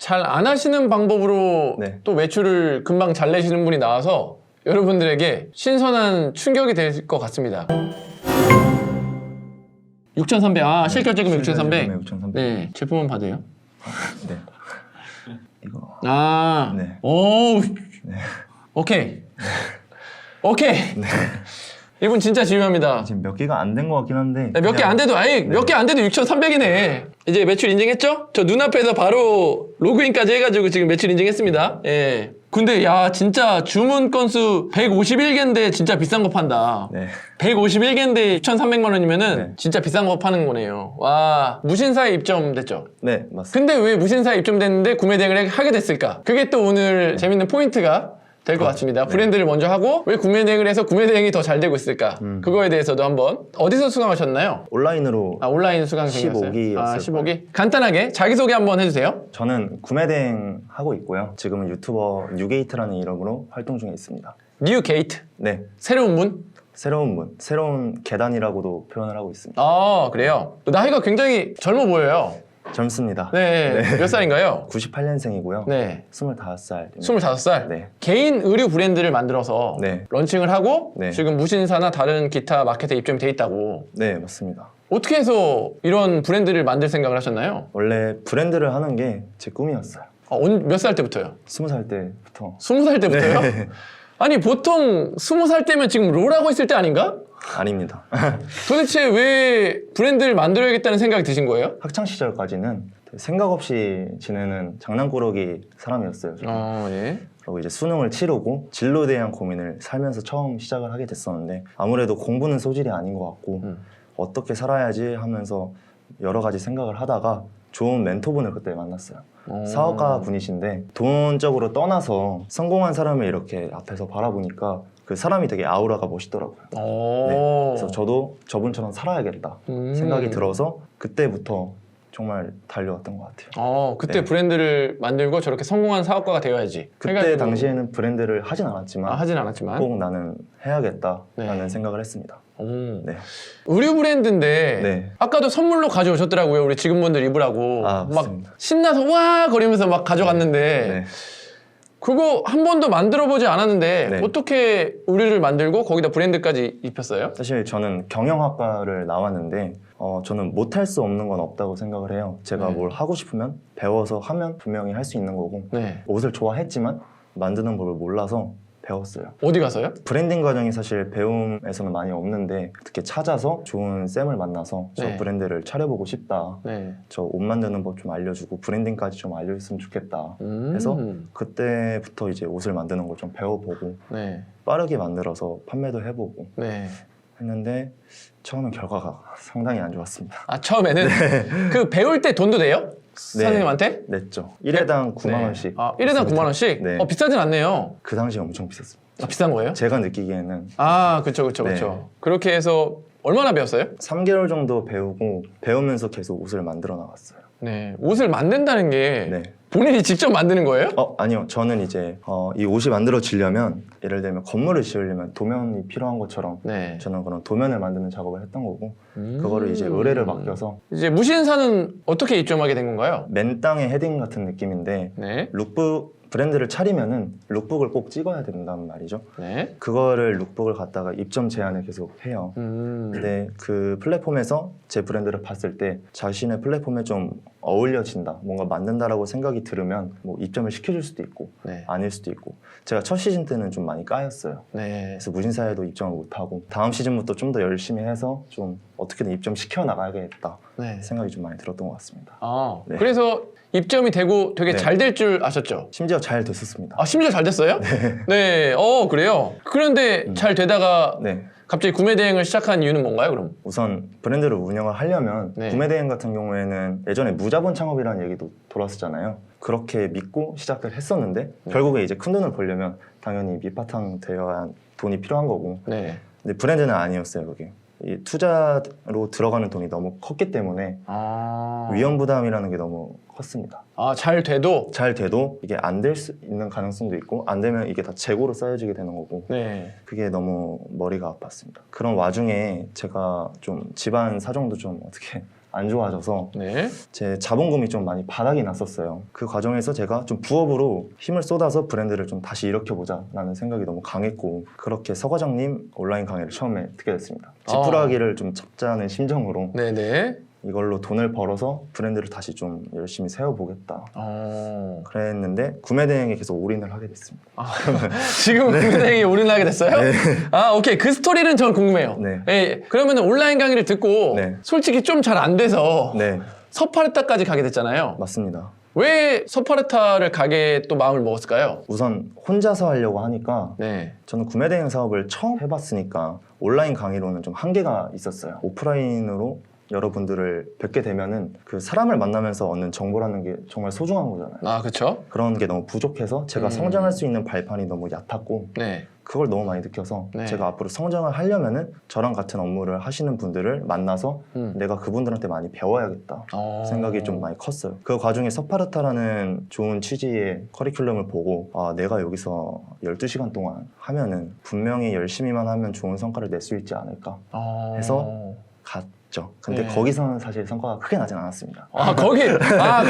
잘 안 하시는 방법으로 네. 또 매출을 금방 잘 내시는 분이 나와서 여러분들에게 신선한 충격이 될 것 같습니다. 6,300. 아, 실결제금액 6,300. 6,300. 네, 제품은 받아요. 네. 이거. 아, 네. 오, 네. 오케이. 오케이. 이분 진짜 중요합니다. 지금 몇 개가 안 된 것 같긴 한데. 몇 개 안 돼도, 아니, 네. 몇 개 안 돼도 6,300이네. 이제 매출 인증했죠? 저 눈앞에서 바로 로그인까지 해가지고 지금 매출 인증했습니다. 예. 근데 야, 진짜 주문 건수 151개인데 진짜 비싼 거 판다. 네. 151개인데 6,300만 원이면은 네. 진짜 비싼 거 파는 거네요. 와, 무신사에 입점됐죠? 네, 맞습니다. 근데 왜 무신사에 입점됐는데 구매 대행을 하게 됐을까? 그게 또 오늘 재밌는 포인트가 될 것 같습니다. 브랜드를 먼저 하고 왜 구매 대행을 해서 구매 대행이 더 잘 되고 있을까? 그거에 대해서도 한번 어디서 수강하셨나요? 온라인으로 아, 온라인 수강 중이었어요? 15기였을 아, 15기? 간단하게 자기소개 한번 해주세요. 저는 구매 대행 하고 있고요. 지금은 유튜버 뉴게이트라는 이름으로 활동 중에 있습니다. 뉴 게이트. 네, 새로운 문? 새로운 문, 새로운 계단이라고도 표현을 하고 있습니다. 아, 그래요? 나이가 굉장히 젊어 보여요. 젊습니다. 네. 몇 살인가요? 98년생이고요. 네. 25살. 25살? 네. 개인 의류 브랜드를 만들어서 네. 런칭을 하고 네. 지금 무신사나 다른 기타 마켓에 입점이 돼 있다고. 네, 맞습니다. 어떻게 해서 이런 브랜드를 만들 생각을 하셨나요? 원래 브랜드를 하는 게 제 꿈이었어요. 몇 살 때부터요? 20살 때부터. 20살 때부터요? 네. 아니 보통 20살 때면 지금 롤하고 있을 때 아닌가? 아닙니다. 도대체 왜 브랜드를 만들어야겠다는 생각이 드신 거예요? 학창 시절까지는 생각 없이 지내는 장난꾸러기 사람이었어요. 저는. 예. 그리고 이제 수능을 치르고 진로에 대한 고민을 살면서 처음 시작을 하게 됐었는데 아무래도 공부는 소질이 아닌 것 같고 어떻게 살아야지 하면서 여러 가지 생각을 하다가 좋은 멘토분을 그때 만났어요. 사업가 분이신데 돈적으로 떠나서 성공한 사람을 이렇게 앞에서 바라보니까 그 사람이 되게 아우라가 멋있더라고요. 네. 그래서 저도 저분처럼 살아야겠다 생각이 들어서 그때부터 정말 달려왔던 것 같아요. 그때 네. 브랜드를 만들고 저렇게 성공한 사업가가 되어야지. 그때 해가지고- 당시에는 브랜드를 하진 않았지만 하진 않았지만. 꼭 나는 해야겠다라는 네. 생각을 했습니다. 네. 의류 브랜드인데 네. 아까도 선물로 가져오셨더라고요. 우리 직원분들 입으라고. 아, 막 맞습니다. 신나서 와 거리면서 막 가져갔는데 네. 그거 한 번도 만들어 보지 않았는데 네. 어떻게 의류를 만들고 거기다 브랜드까지 입혔어요? 사실 저는 경영학과를 나왔는데 저는 못할 수 없는 건 없다고 생각을 해요. 제가 네. 뭘 하고 싶으면 배워서 하면 분명히 할 수 있는 거고 네. 옷을 좋아했지만 만드는 법을 몰라서 배웠어요. 어디 가서요? 브랜딩 과정이 사실 배움에서는 많이 없는데 어떻게 찾아서 좋은 쌤을 만나서 저 네. 브랜드를 차려보고 싶다. 네. 저 옷 만드는 법 좀 알려주고 브랜딩까지 좀 알려줬으면 좋겠다. 해서 그때부터 이제 옷을 만드는 걸 좀 배워보고 네. 빠르게 만들어서 판매도 해보고 네. 했는데 처음엔 결과가 상당히 안 좋았습니다. 아 처음에는 그 배울 때 돈도 내요? 선생님한테? 냈죠. 1회당 9만 원씩. 아 1회당 9만 원씩? 네. 비싸진 않네요. 그 당시에 엄청 비쌌습니다. 비싼 거예요? 제가 느끼기에는 아 그쵸. 네. 그렇게 해서 얼마나 배웠어요? 3개월 정도 배우고 배우면서 계속 옷을 만들어 나갔어요. 네. 옷을 만든다는 게 네. 본인이 직접 만드는 거예요? 아니요. 저는 이제 이 옷이 만들어지려면 예를 들면 건물을 지으려면 도면이 필요한 것처럼 네. 저는 그런 도면을 만드는 작업을 했던 거고 그거를 이제 의뢰를 맡겨서 이제 무신사는 어떻게 입점하게 된 건가요? 맨 땅에 헤딩 같은 느낌인데 네. 룩북 브랜드를 차리면은 룩북을 꼭 찍어야 된다는 말이죠. 네. 그거를 룩북을 갖다가 입점 제안을 계속 해요. 근데 그 플랫폼에서 제 브랜드를 봤을 때 자신의 플랫폼에 좀 어울려진다, 뭔가 맞는다라고 생각이 들으면 뭐 입점을 시켜줄 수도 있고 네. 아닐 수도 있고 제가 첫 시즌 때는 좀 많이 까였어요. 네. 그래서 무신사에도 입점을 못하고 다음 시즌부터 좀 더 열심히 해서 좀 어떻게든 입점시켜 나가야겠다 네. 생각이 좀 많이 들었던 것 같습니다. 네. 그래서 입점이 되고 되게 네. 잘 될 줄 아셨죠? 심지어 잘 됐었습니다. 심지어 잘 됐어요? 네. 그래요? 그런데 잘 되다가 네. 갑자기 구매 대행을 시작한 이유는 뭔가요, 그럼? 우선 브랜드를 운영을 하려면 네. 구매 대행 같은 경우에는 예전에 무자본 창업이라는 얘기도 돌았었잖아요. 그렇게 믿고 시작을 했었는데 결국에 이제 큰 돈을 벌려면 당연히 밑바탕 되어야 돈이 필요한 거고 네. 근데 브랜드는 아니었어요. 그게 이 투자로 들어가는 돈이 너무 컸기 때문에 위험 부담이라는 게 너무 컸습니다. 잘 돼도? 잘 돼도 이게 안 될 수 있는 가능성도 있고 안 되면 이게 다 재고로 쌓여지게 되는 거고 네. 그게 너무 머리가 아팠습니다. 그런 와중에 제가 좀 집안 사정도 좀 어떻게 안 좋아져서 네. 제 자본금이 좀 많이 바닥이 났었어요. 그 과정에서 제가 좀 부업으로 힘을 쏟아서 브랜드를 좀 다시 일으켜보자라는 생각이 너무 강했고 그렇게 서 과장님 온라인 강의를 처음에 듣게 됐습니다. 지푸라기를 좀 잡자는 심정으로 네네. 이걸로 돈을 벌어서 브랜드를 다시 좀 열심히 세워보겠다. 그랬는데 구매 대행에 계속 올인을 하게 됐습니다. 지금 구매대행에 올인하게 됐어요? 네. 아, 오케이. 그 스토리는 전 궁금해요. 네. 예, 그러면 온라인 강의를 듣고 네. 솔직히 좀 잘 안 돼서 네, 서파르타까지 가게 됐잖아요. 맞습니다. 왜 서파르타를 가게 또 마음을 먹었을까요? 우선 혼자서 하려고 하니까 네. 저는 구매 대행 사업을 처음 해봤으니까 온라인 강의로는 좀 한계가 있었어요. 오프라인으로 여러분들을 뵙게 되면은 그 사람을 만나면서 얻는 정보라는 게 정말 소중한 거잖아요. 아, 그쵸? 그런 게 너무 부족해서 제가 성장할 수 있는 발판이 너무 얕았고 네. 그걸 너무 많이 느껴서 네. 제가 앞으로 성장을 하려면은 저랑 같은 업무를 하시는 분들을 만나서 내가 그분들한테 많이 배워야겠다 생각이 좀 많이 컸어요. 그 과정에 서파르타라는 좋은 취지의 커리큘럼을 보고 아, 내가 여기서 12시간 동안 하면은 분명히 열심히만 하면 좋은 성과를 낼 수 있지 않을까 해서 갔죠. 근데 네. 거기서는 사실 성과가 크게 나진 않았습니다.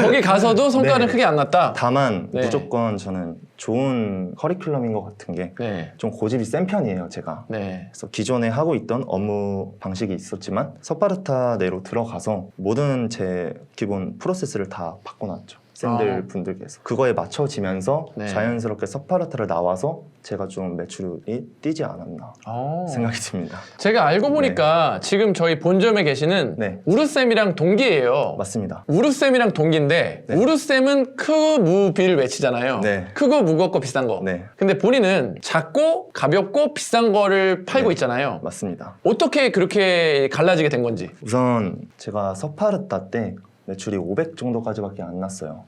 거기 가서도 성과는 네. 크게 안 났다? 다만 네. 무조건 저는 좋은 커리큘럼인 것 같은 게 좀 네. 고집이 센 편이에요, 제가. 네. 그래서 기존에 하고 있던 업무 방식이 있었지만 서파르타 내로 들어가서 모든 제 기본 프로세스를 다 바꿔놨죠. 샌들 분들께서 그거에 맞춰지면서 네. 자연스럽게 서파르타를 나와서 제가 좀 매출이 뛰지 않았나 생각이 듭니다. 제가 알고 보니까 지금 저희 본점에 계시는 네. 우르쌤이랑 동기예요. 맞습니다. 우르쌤이랑 동기인데 네. 우르쌤은 크무비를 외치잖아요. 네. 크고 무겁고 비싼 거. 네, 근데 본인은 작고 가볍고 비싼 거를 팔고 네. 있잖아요. 맞습니다. 어떻게 그렇게 갈라지게 된 건지. 우선 제가 서파르타 때 매출이 500 정도까지밖에 안 났어요.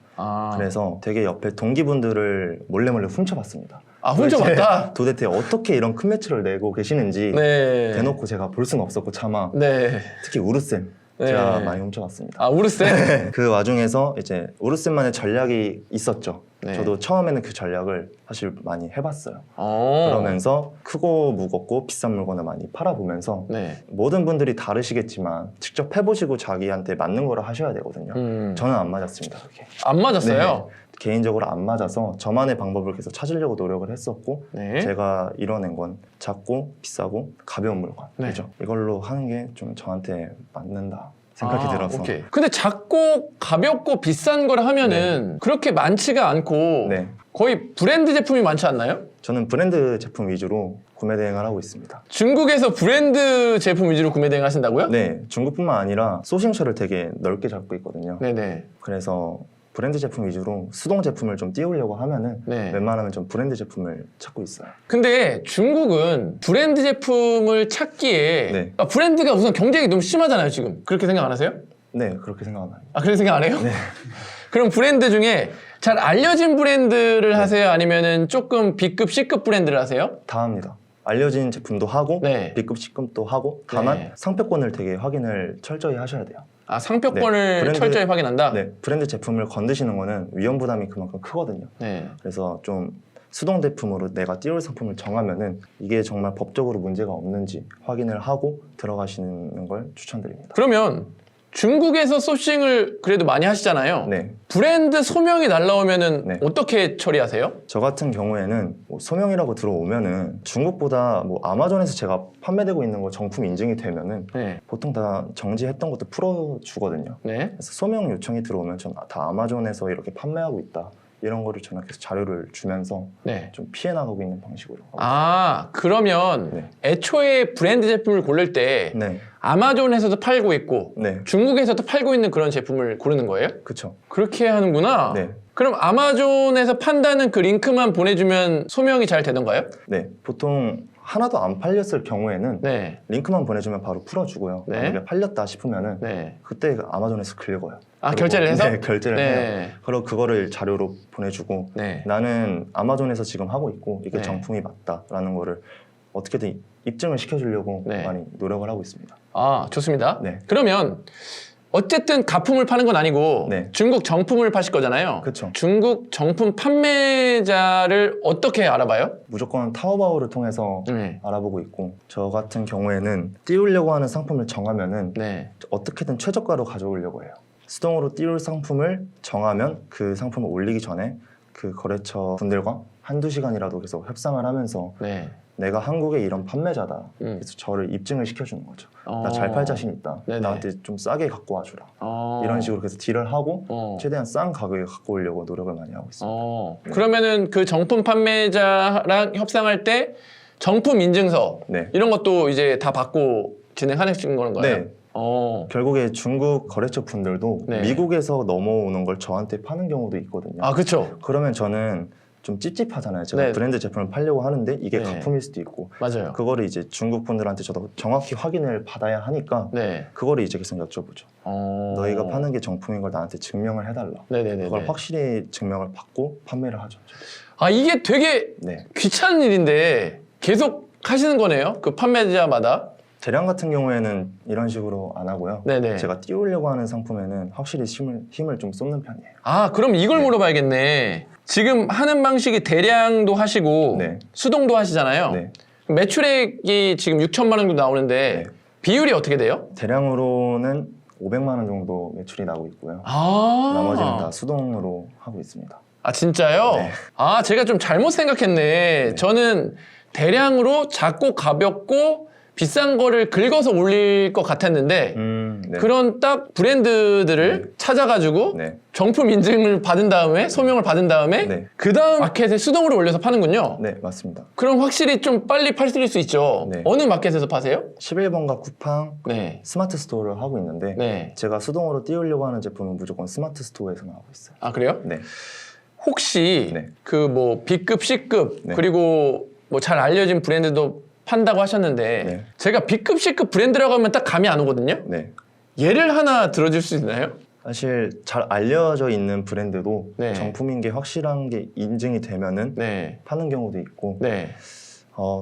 그래서 되게 옆에 동기분들을 몰래 훔쳐봤습니다. 아, 훔쳐봤다? 도대체 어떻게 이런 큰 매출을 내고 계시는지 네. 대놓고 제가 볼 수는 없었고 차마 네. 특히 우르쌤 제가 많이 훔쳐봤습니다. 아, 우르쌤? 그 와중에서 이제 우르쌤만의 전략이 있었죠. 네. 저도 처음에는 그 전략을 사실 많이 해봤어요. 그러면서 크고 무겁고 비싼 물건을 많이 팔아보면서 네. 모든 분들이 다르시겠지만 직접 해보시고 자기한테 맞는 거를 하셔야 되거든요. 저는 안 맞았습니다. 그게. 안 맞았어요? 네. 개인적으로 안 맞아서 저만의 방법을 계속 찾으려고 노력을 했었고 네. 제가 이뤄낸 건 작고 비싸고 가벼운 물건 네. 그죠? 이걸로 하는 게 좀 저한테 맞는다 생각이 들어서 오케이. 근데 작고 가볍고 비싼 걸 하면은 그렇게 많지가 않고 네. 거의 브랜드 제품이 많지 않나요? 저는 브랜드 제품 위주로 구매 대행을 하고 있습니다. 중국에서 브랜드 제품 위주로 구매 대행 하신다고요? 네, 중국뿐만 아니라 소싱처를 되게 넓게 잡고 있거든요. 네네. 그래서 브랜드 제품 위주로 수동 제품을 좀 띄우려고 하면은 네. 웬만하면 좀 브랜드 제품을 찾고 있어요. 근데 중국은 브랜드 제품을 찾기에 네. 브랜드가 우선 경쟁이 너무 심하잖아요, 지금. 그렇게 생각 안 하세요? 네, 그렇게 생각은 아니에요. 아, 그렇게 생각 안 해요? 네. 그럼 브랜드 중에 잘 알려진 브랜드를 하세요? 아니면은 조금 B급, C급 브랜드를 하세요? 다 합니다. 알려진 제품도 하고 네. B급, C급도 하고 다만 네. 상표권을 되게 확인을 철저히 하셔야 돼요. 아, 상표권을 네, 브랜드- 철저히 확인한다? 네, 브랜드 제품을 건드시는 거는 위험 부담이 그만큼 크거든요. 네. 그래서 좀 수동 제품으로 내가 띄울 상품을 정하면은 이게 정말 법적으로 문제가 없는지 확인을 하고 들어가시는 걸 추천드립니다. 그러면 중국에서 소싱을 그래도 많이 하시잖아요. 네, 브랜드 소명이 날라오면은 네. 어떻게 처리하세요? 저 같은 경우에는 뭐 소명이라고 들어오면은 중국보다 뭐 아마존에서 제가 판매되고 있는 거 정품 인증이 되면은 네. 보통 다 정지했던 것도 풀어주거든요. 네. 그래서 소명 요청이 들어오면 전 다 아마존에서 이렇게 판매하고 있다 이런 거를 저는 계속 자료를 주면서 네. 좀 피해 나가고 있는 방식으로 하고 아, 그러면 네. 애초에 브랜드 제품을 고를 때 네, 아마존에서도 팔고 있고 네, 중국에서도 팔고 있는 그런 제품을 고르는 거예요? 그쵸. 그렇게 하는구나. 네, 그럼 아마존에서 판다는 그 링크만 보내주면 소명이 잘 되던가요? 네, 보통 하나도 안 팔렸을 경우에는 네. 링크만 보내주면 바로 풀어주고요. 네. 만약에 팔렸다 싶으면은 네. 그때 아마존에서 긁어요. 아, 그리고- 결제를 해서? 네, 결제를 해요. 네. 그리고 그거를 자료로 보내주고 네. 나는 아마존에서 지금 하고 있고 이게 네. 정품이 맞다라는 거를 어떻게든 입증을 시켜주려고 네. 많이 노력을 하고 있습니다. 아, 좋습니다. 네. 그러면 어쨌든 가품을 파는 건 아니고 네. 중국 정품을 파실 거잖아요. 그쵸. 중국 정품 판매자를 어떻게 알아봐요? 무조건 타오바오를 통해서 네. 알아보고 있고, 저 같은 경우에는 띄우려고 하는 상품을 정하면은 네. 어떻게든 최저가로 가져오려고 해요. 수동으로 띄울 상품을 정하면 그 상품을 올리기 전에 그 거래처 분들과 한두 시간이라도 계속 협상을 하면서 네. 내가 한국에 이런 판매자다. 그래서 저를 입증을 시켜주는 거죠. 나 잘 팔 자신 있다. 네네. 나한테 좀 싸게 갖고 와주라. 어. 이런 식으로 계속 딜을 하고 어. 최대한 싼 가격에 갖고 오려고 노력을 많이 하고 있습니다. 그러면은 그 정품 판매자랑 협상할 때 정품 인증서 네. 이런 것도 이제 다 받고 진행하는 건가요? 네. 결국에 중국 거래처 분들도 네. 미국에서 넘어오는 걸 저한테 파는 경우도 있거든요. 아, 그렇죠. 그러면 저는 좀 찝찝하잖아요. 제가 네. 브랜드 제품을 팔려고 하는데 이게 네. 가품일 수도 있고, 맞아요. 그거를 이제 중국 분들한테 저도 정확히 확인을 받아야 하니까 네. 그거를 이제 계속 여쭤보죠. 너희가 파는 게 정품인 걸 나한테 증명을 해달라. 네네네. 그걸 확실히 증명을 받고 판매를 하죠. 아, 이게 되게 네. 귀찮은 일인데 계속 하시는 거네요. 그 판매자마다. 대량 같은 경우에는 이런 식으로 안 하고요. 네네. 제가 띄우려고 하는 상품에는 확실히 힘을 좀 쏟는 편이에요. 아, 그럼 이걸 네. 물어봐야겠네. 지금 하는 방식이 대량도 하시고 네. 수동도 하시잖아요. 네. 매출액이 지금 6천만 원 정도 나오는데 네. 비율이 어떻게 돼요? 대량으로는 500만 원 정도 매출이 나고 있고요. 아, 나머지는 다 수동으로 하고 있습니다. 아, 진짜요? 네. 아, 제가 좀 잘못 생각했네. 네. 저는 대량으로 작고 가볍고 비싼 거를 긁어서 올릴 것 같았는데 네. 그런 딱 브랜드들을 네. 찾아가지고 네. 정품 인증을 받은 다음에 소명을 받은 다음에 네. 그 다음 마켓에 수동으로 올려서 파는군요. 네, 맞습니다. 그럼 확실히 좀 빨리 팔릴 수 있죠. 네. 어느 마켓에서 파세요? 11번가 쿠팡 네. 스마트 스토어를 하고 있는데 네. 제가 수동으로 띄우려고 하는 제품은 무조건 스마트 스토어에서 나오고 있어요. 아, 그래요? 네. 혹시 네. 그 뭐 B급, C급 네. 그리고 뭐 잘 알려진 브랜드도 판다고 하셨는데 네. 제가 B급, C급 브랜드라고 하면 딱 감이 안 오거든요. 네. 예를 하나 들어줄 수 있나요? 사실 잘 알려져 있는 브랜드도 네. 정품인 게 확실한 게 인증이 되면은 네. 파는 경우도 있고 네.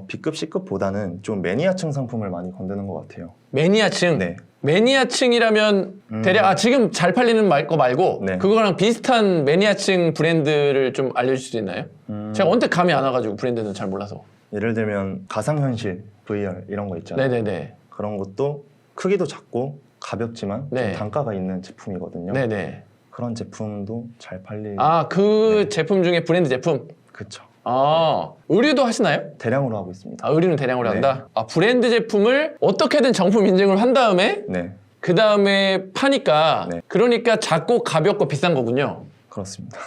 B급, C급보다는 좀 매니아층 상품을 많이 건드는 것 같아요. 매니아층. 네. 매니아층이라면 대략 지금 잘 팔리는 거 말고 네. 그거랑 비슷한 매니아층 브랜드를 좀 알려줄 수 있나요? 제가 언뜻 감이 안 와가지고 브랜드는 잘 몰라서. 예를 들면 가상현실, VR 이런 거 있잖아요. 네네네. 그런 것도 크기도 작고 가볍지만 네. 좀 단가가 있는 제품이거든요. 네네. 그런 제품도 잘 팔릴. 아, 그 네. 제품 중에 브랜드 제품? 그쵸. 아, 의류도 하시나요? 대량으로 하고 있습니다. 아, 의류는 대량으로 네. 한다? 아, 브랜드 제품을 어떻게든 정품 인증을 한 다음에 네, 그 다음에 파니까 네. 그러니까 작고 가볍고 비싼 거군요. 그렇습니다.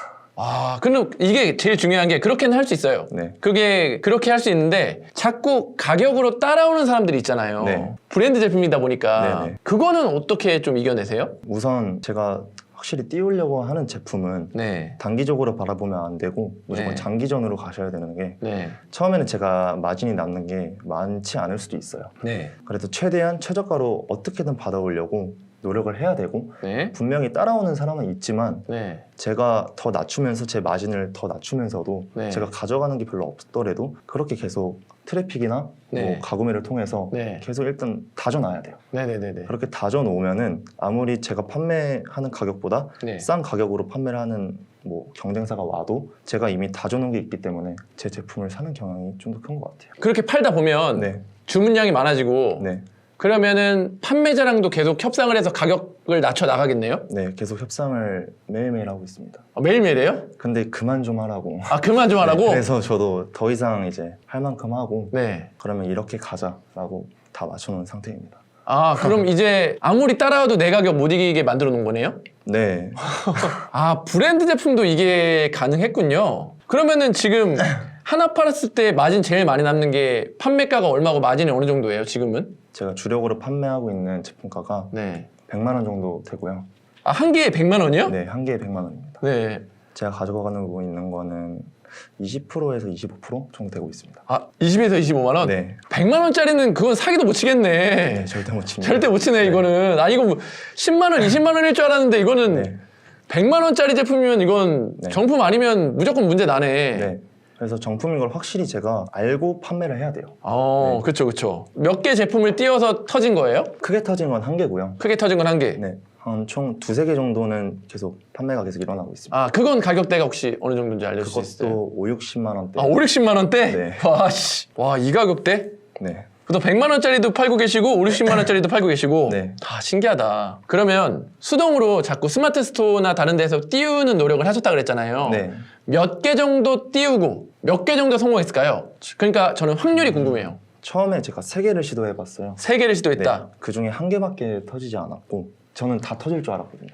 아, 그럼 이게 제일 중요한 게 그렇게는 할 수 있어요. 네. 그게 그렇게 할 수 있는데 자꾸 가격으로 따라오는 사람들이 있잖아요. 네. 브랜드 제품이다 보니까 네네. 그거는 어떻게 좀 이겨내세요? 우선 제가 확실히 띄우려고 하는 제품은 네. 단기적으로 바라보면 안 되고 무조건 네. 장기전으로 가셔야 되는 게 네. 처음에는 제가 마진이 남는 게 많지 않을 수도 있어요. 네. 그래도 최대한 최저가로 어떻게든 받아오려고 노력을 해야 되고 네. 분명히 따라오는 사람은 있지만 네. 제가 더 낮추면서 제 마진을 더 낮추면서도 네. 제가 가져가는 게 별로 없더라도 그렇게 계속 트래픽이나 네. 뭐 가구매를 통해서 네. 계속 일단 다져놔야 돼요. 네네네네. 그렇게 다져놓으면은 아무리 제가 판매하는 가격보다 네. 싼 가격으로 판매를 하는 뭐 경쟁사가 와도 제가 이미 다져놓은 게 있기 때문에 제 제품을 사는 경향이 좀 더 큰 것 같아요. 그렇게 팔다 보면 네, 주문량이 많아지고 네, 그러면은 판매자랑도 계속 협상을 해서 가격을 낮춰 나가겠네요? 네, 계속 협상을 매일매일 하고 있습니다. 아, 매일매일 해요? 근데 그만 좀 하라고. 아, 그만 좀 하라고? 네, 그래서 저도 더 이상 이제 할 만큼 하고 네. 그러면 이렇게 가자라고 다 맞춰놓은 상태입니다. 아, 그럼 이제 아무리 따라와도 내 가격 못 이기게 만들어 놓은 거네요? 네, 아, 브랜드 제품도 이게 가능했군요. 그러면은 지금 하나 팔았을 때 마진 제일 많이 남는 게 판매가가 얼마고 마진이 어느 정도예요, 지금은? 제가 주력으로 판매하고 있는 제품가가 네. 100만 원 정도 되고요. 아, 한 개에 100만 원이요? 네, 한 개에 100만 원입니다. 네. 제가 가져가고 있는 거는 20%에서 25% 정도 되고 있습니다. 아, 20에서 25만 원? 네, 100만 원짜리는 그건 사기도 못 치겠네. 네, 절대 못 칩니다. 절대 못 치네, 이거는. 아, 이거 뭐 10만 원, 20만 원일 줄 알았는데 이거는 네. 100만 원짜리 제품이면 이건 네. 정품 아니면 무조건 문제 나네. 네. 그래서 정품인 걸 확실히 제가 알고 판매를 해야 돼요. 어, 그쵸, 그쵸. 몇 개 제품을 띄워서 터진 거예요? 크게 터진 건 한 개고요. 크게 터진 건 한 개. 네. 한 총 두세 개 정도는 계속 판매가 계속 일어나고 있습니다. 아, 그건 가격대가 혹시 어느 정도인지 알려줄 수 있어요? 그것도 5, 60만 원대. 아, 5, 60만 원대? 네. 와, 씨. 와, 이 가격대? 네. 또 100만 원짜리도 팔고 계시고 5, 60만 원짜리도 팔고 계시고 네. 다 신기하다. 그러면 수동으로 자꾸 스마트 스토어나 다른 데서 띄우는 노력을 하셨다 그랬잖아요. 네. 몇 개 정도 띄우고 몇 개 정도 성공했을까요? 그러니까 저는 확률이 궁금해요. 처음에 제가 3개를 시도해봤어요. 3개를 시도했다. 네. 그 중에 1개밖에 터지지 않았고 저는 다 터질 줄 알았거든요.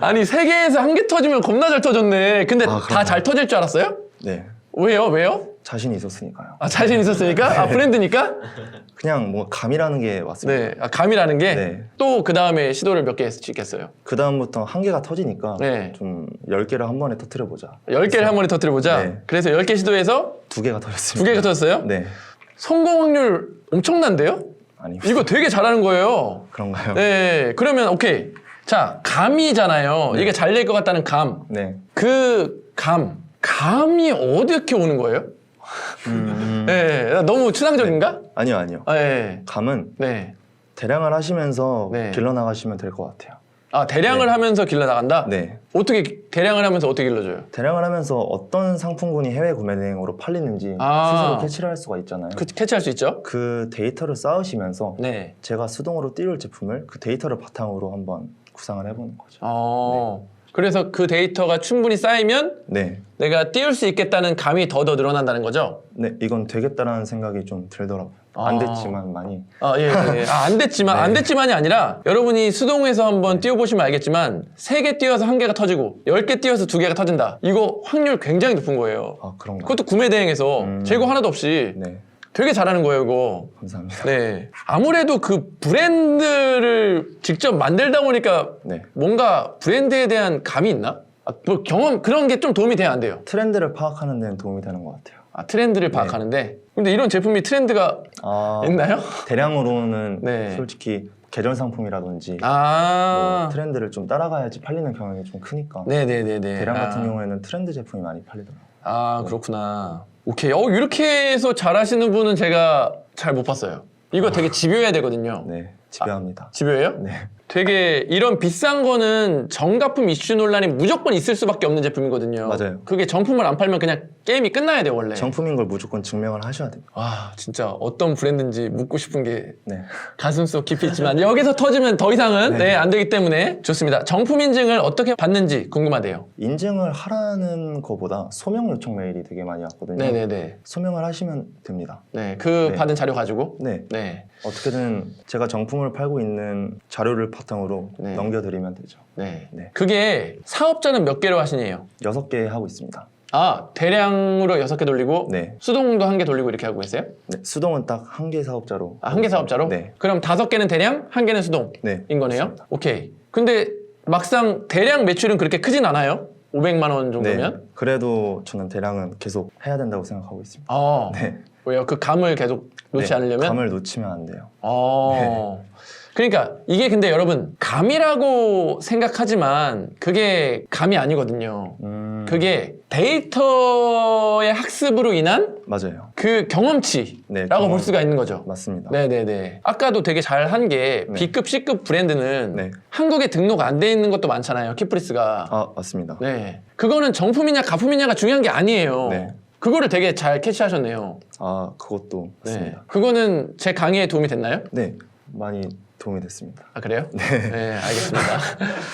아니 3개에서 1개 터지면 겁나 잘 터졌네. 근데 아, 다 잘 터질 줄 알았어요? 네. 왜요? 왜요? 자신이 있었으니까요. 아, 자신 있었으니까? 아, 브랜드니까? 그냥 뭐 감이라는 게 왔습니다. 네. 아, 감이라는 게? 네. 또 그 다음에 시도를 몇 개 했겠어요? 그 다음부터 1개가 터지니까 네. 좀 10개를 한 번에 터뜨려보자. 10개를 한 번에 터뜨려보자. 네. 그래서 10개 시도해서 2개가 터졌습니다. 2개가 터졌어요? 네. 성공 확률 엄청난데요? 아니 이거 되게 잘하는 거예요. 그런가요? 네. 그러면 오케이. 자, 감이잖아요. 이게 잘 될 것 같다는 감. 네. 그 감이 어떻게 오는 거예요? 네. 너무 추상적인가? 아니요, 아니요. 아, 네. 감은 네. 대량을 하시면서 네. 길러나가시면 될 것 같아요. 아, 대량을 네. 하면서 길러 나간다? 네. 어떻게 대량을 하면서 어떻게 길러줘요? 대량을 하면서 어떤 상품군이 해외 구매 대행으로 팔리는지 아. 스스로 캐치를 할 수가 있잖아요. 캐치할 수 있죠? 그 데이터를 쌓으시면서 네. 제가 수동으로 띄울 제품을 그 데이터를 바탕으로 한번 구상을 해보는 거죠. 그래서 그 데이터가 충분히 쌓이면 네. 내가 띄울 수 있겠다는 감이 더 늘어난다는 거죠? 네, 이건 되겠다라는 생각이 좀 들더라고요. 아. 안 됐지만 많이. 아, 예, 예. 아, 안 됐지만, 네. 안 됐지만이 아니라 여러분이 수동에서 한번 띄워보시면 알겠지만 3개 띄워서 1개가 터지고 10개 띄워서 2개가 터진다. 이거 확률 굉장히 높은 거예요. 아, 그런가요? 그것도 구매 대행에서 재고 하나도 없이 네, 되게 잘하는 거예요, 이거. 감사합니다. 네. 아무래도 그 브랜드를 직접 만들다 보니까 네. 뭔가 브랜드에 대한 감이 있나? 아, 뭐 경험, 그런 게 좀 도움이 돼야 안 돼요? 트렌드를 파악하는 데는 도움이 되는 것 같아요. 아, 트렌드를 파악하는데. 근데 이런 제품이 트렌드가 아, 있나요? 대량으로는 네. 솔직히 계절 상품이라든지 아. 뭐 트렌드를 좀 따라가야지 팔리는 경향이 좀 크니까 네네네네. 대량 같은 아. 경우에는 트렌드 제품이 많이 팔리더라고요. 아, 그렇구나. 오케이. 이렇게 해서 잘하시는 분은 제가 잘 못 봤어요. 이거 되게 집요해야 되거든요. 네, 집요합니다. 집요해요? 네, 되게 이런 비싼 거는 정가품 이슈 논란이 무조건 있을 수밖에 없는 제품이거든요. 맞아요. 그게 정품을 안 팔면 그냥 게임이 끝나야 돼요, 원래. 정품인 걸 무조건 증명을 하셔야 됩니다. 와, 진짜 어떤 브랜드인지 묻고 싶은 게 네, 가슴속 깊이 있지만 여기서 터지면 더 이상은 네, 안 되기 때문에 좋습니다. 정품 인증을 어떻게 받는지 궁금하대요. 인증을 하라는 것보다 소명 요청 메일이 되게 많이 왔거든요. 네네네. 소명을 하시면 됩니다. 네, 그 네. 받은 자료 가지고. 네, 네. 어떻게든 제가 정품을 팔고 있는 자료를 바탕으로 네. 넘겨드리면 되죠. 네. 네. 그게 사업자는 몇 개로 하시네요? 6개 하고 있습니다. 아, 대량으로 6개 돌리고 네. 수동도 1개 돌리고 이렇게 하고 계세요? 네, 수동은 딱 한 개 사업자로. 아, 1개 사업자로? 네. 그럼 5개는 대량, 1개는 수동인 네. 거네요? 맞습니다. 오케이. 근데 막상 대량 매출은 그렇게 크진 않아요? 500만 원 정도면? 네. 그래도 저는 대량은 계속 해야 된다고 생각하고 있습니다. 아, 네. 왜요? 그 감을 계속 놓지 네, 않으려면? 감을 놓치면 안 돼요. 그러니까 이게 근데 여러분 감이라고 생각하지만 그게 감이 아니거든요. 그게 데이터의 학습으로 인한 맞아요. 그 경험치라고 네, 볼 수가 있는 거죠. 맞습니다. 네네네. 아까도 되게 잘 한 게 네. B급, C급 브랜드는 네. 한국에 등록 안 돼 있는 것도 많잖아요. 키프리스가. 아, 맞습니다. 네. 그거는 정품이냐 가품이냐가 중요한 게 아니에요. 네. 그거를 되게 잘 캐치하셨네요. 아, 그것도 네. 맞습니다. 그거는 제 강의에 도움이 됐나요? 네. 많이 도움이 됐습니다. 아, 그래요? 네. 알겠습니다.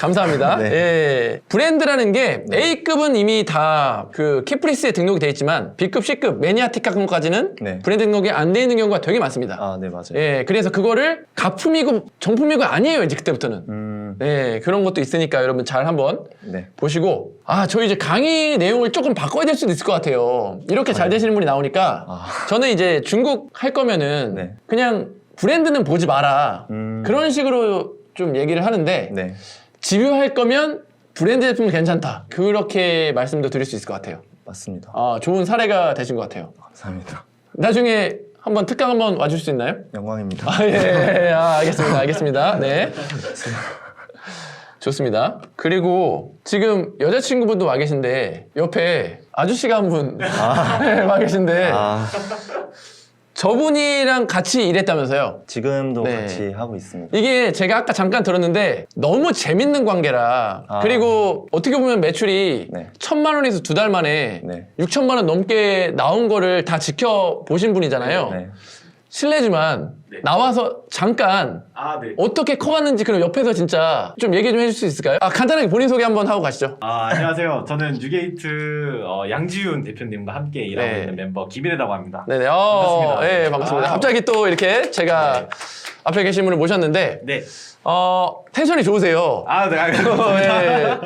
감사합니다. 네. 예. 브랜드라는 게 A급은 이미 다 그 키프리스에 등록이 돼 있지만 B급, C급, 매니아틱한 것까지는 네. 브랜드 등록이 안 돼 있는 경우가 되게 많습니다. 아, 네, 맞아요. 예. 그래서 그거를 가품이고 정품이고 아니에요, 이제 그때부터는. 네. 그런 것도 있으니까 여러분 잘 한번 네. 보시고 저희 이제 강의 내용을 조금 바꿔야 될 수도 있을 것 같아요. 이렇게 잘 되시는 분이 나오니까 아. 저는 이제 중국 할 거면은 네. 그냥 브랜드는 보지 마라. 그런 식으로 좀 얘기를 하는데 네. 집요할 거면 브랜드 제품은 괜찮다. 그렇게 말씀도 드릴 수 있을 것 같아요. 맞습니다. 좋은 사례가 되신 것 같아요. 감사합니다. 나중에 한번 특강 한번 와줄 수 있나요? 영광입니다. 예. 알겠습니다. 알겠습니다. 네. 좋습니다. 그리고 지금 여자친구분도 와 계신데 옆에 아저씨가 한 분 와 계신데 아, 저분이랑 같이 일했다면서요? 지금도 네. 같이 하고 있습니다. 이게 제가 아까 잠깐 들었는데 너무 재밌는 관계라 아. 그리고 어떻게 보면 매출이 네. 1,000만 원에서 2달 만에 네. 6천만 원 넘게 나온 거를 다 지켜보신 분이잖아요. 네. 실례지만 네. 나와서 잠깐 아, 네. 어떻게 커갔는지 그럼 옆에서 진짜 좀 얘기 좀 해줄 수 있을까요? 간단하게 본인 소개 한번 하고 가시죠. 안녕하세요. 저는 뉴게이트 양지윤 대표님과 함께 일하고 네. 있는 멤버 김일혜라고 합니다. 네네. 반갑습니다. 네, 반갑습니다. 아. 갑자기 또 이렇게 제가 네. 앞에 계신 분을 모셨는데 네. 텐션이 좋으세요. 아, 네. 알겠습니다. 네.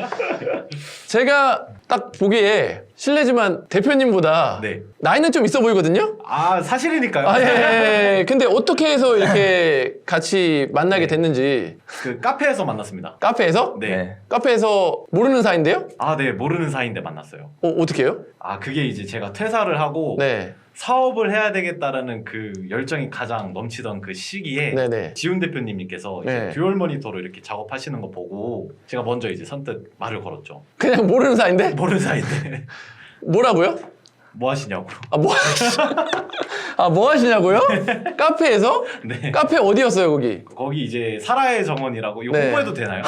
제가 딱 보기에 실례지만 대표님보다 네. 나이는 좀 있어 보이거든요? 아, 사실이니까요. 아, 예. 근데 어떻게 해서 이렇게 같이 만나게 네. 됐는지. 그 카페에서 만났습니다. 카페에서? 네. 네. 카페에서 모르는 사이인데요? 아, 네. 모르는 사이인데 만났어요. 어떻게 해요? 아, 그게 이제 제가 퇴사를 하고 네. 사업을 해야 되겠다라는 그 열정이 가장 넘치던 그 시기에 네네. 지훈 대표님께서 이제 네. 듀얼 모니터로 이렇게 작업하시는 거 보고 제가 먼저 이제 선뜻 말을 걸었죠. 그냥 모르는 사이인데? 모르는 사이인데 뭐라고요? 뭐 하시냐고. 뭐 하시냐고요? 카페에서? 네. 카페 어디였어요, 거기? 거기 이제 사라의 정원이라고 이거 네. 홍보해도 되나요?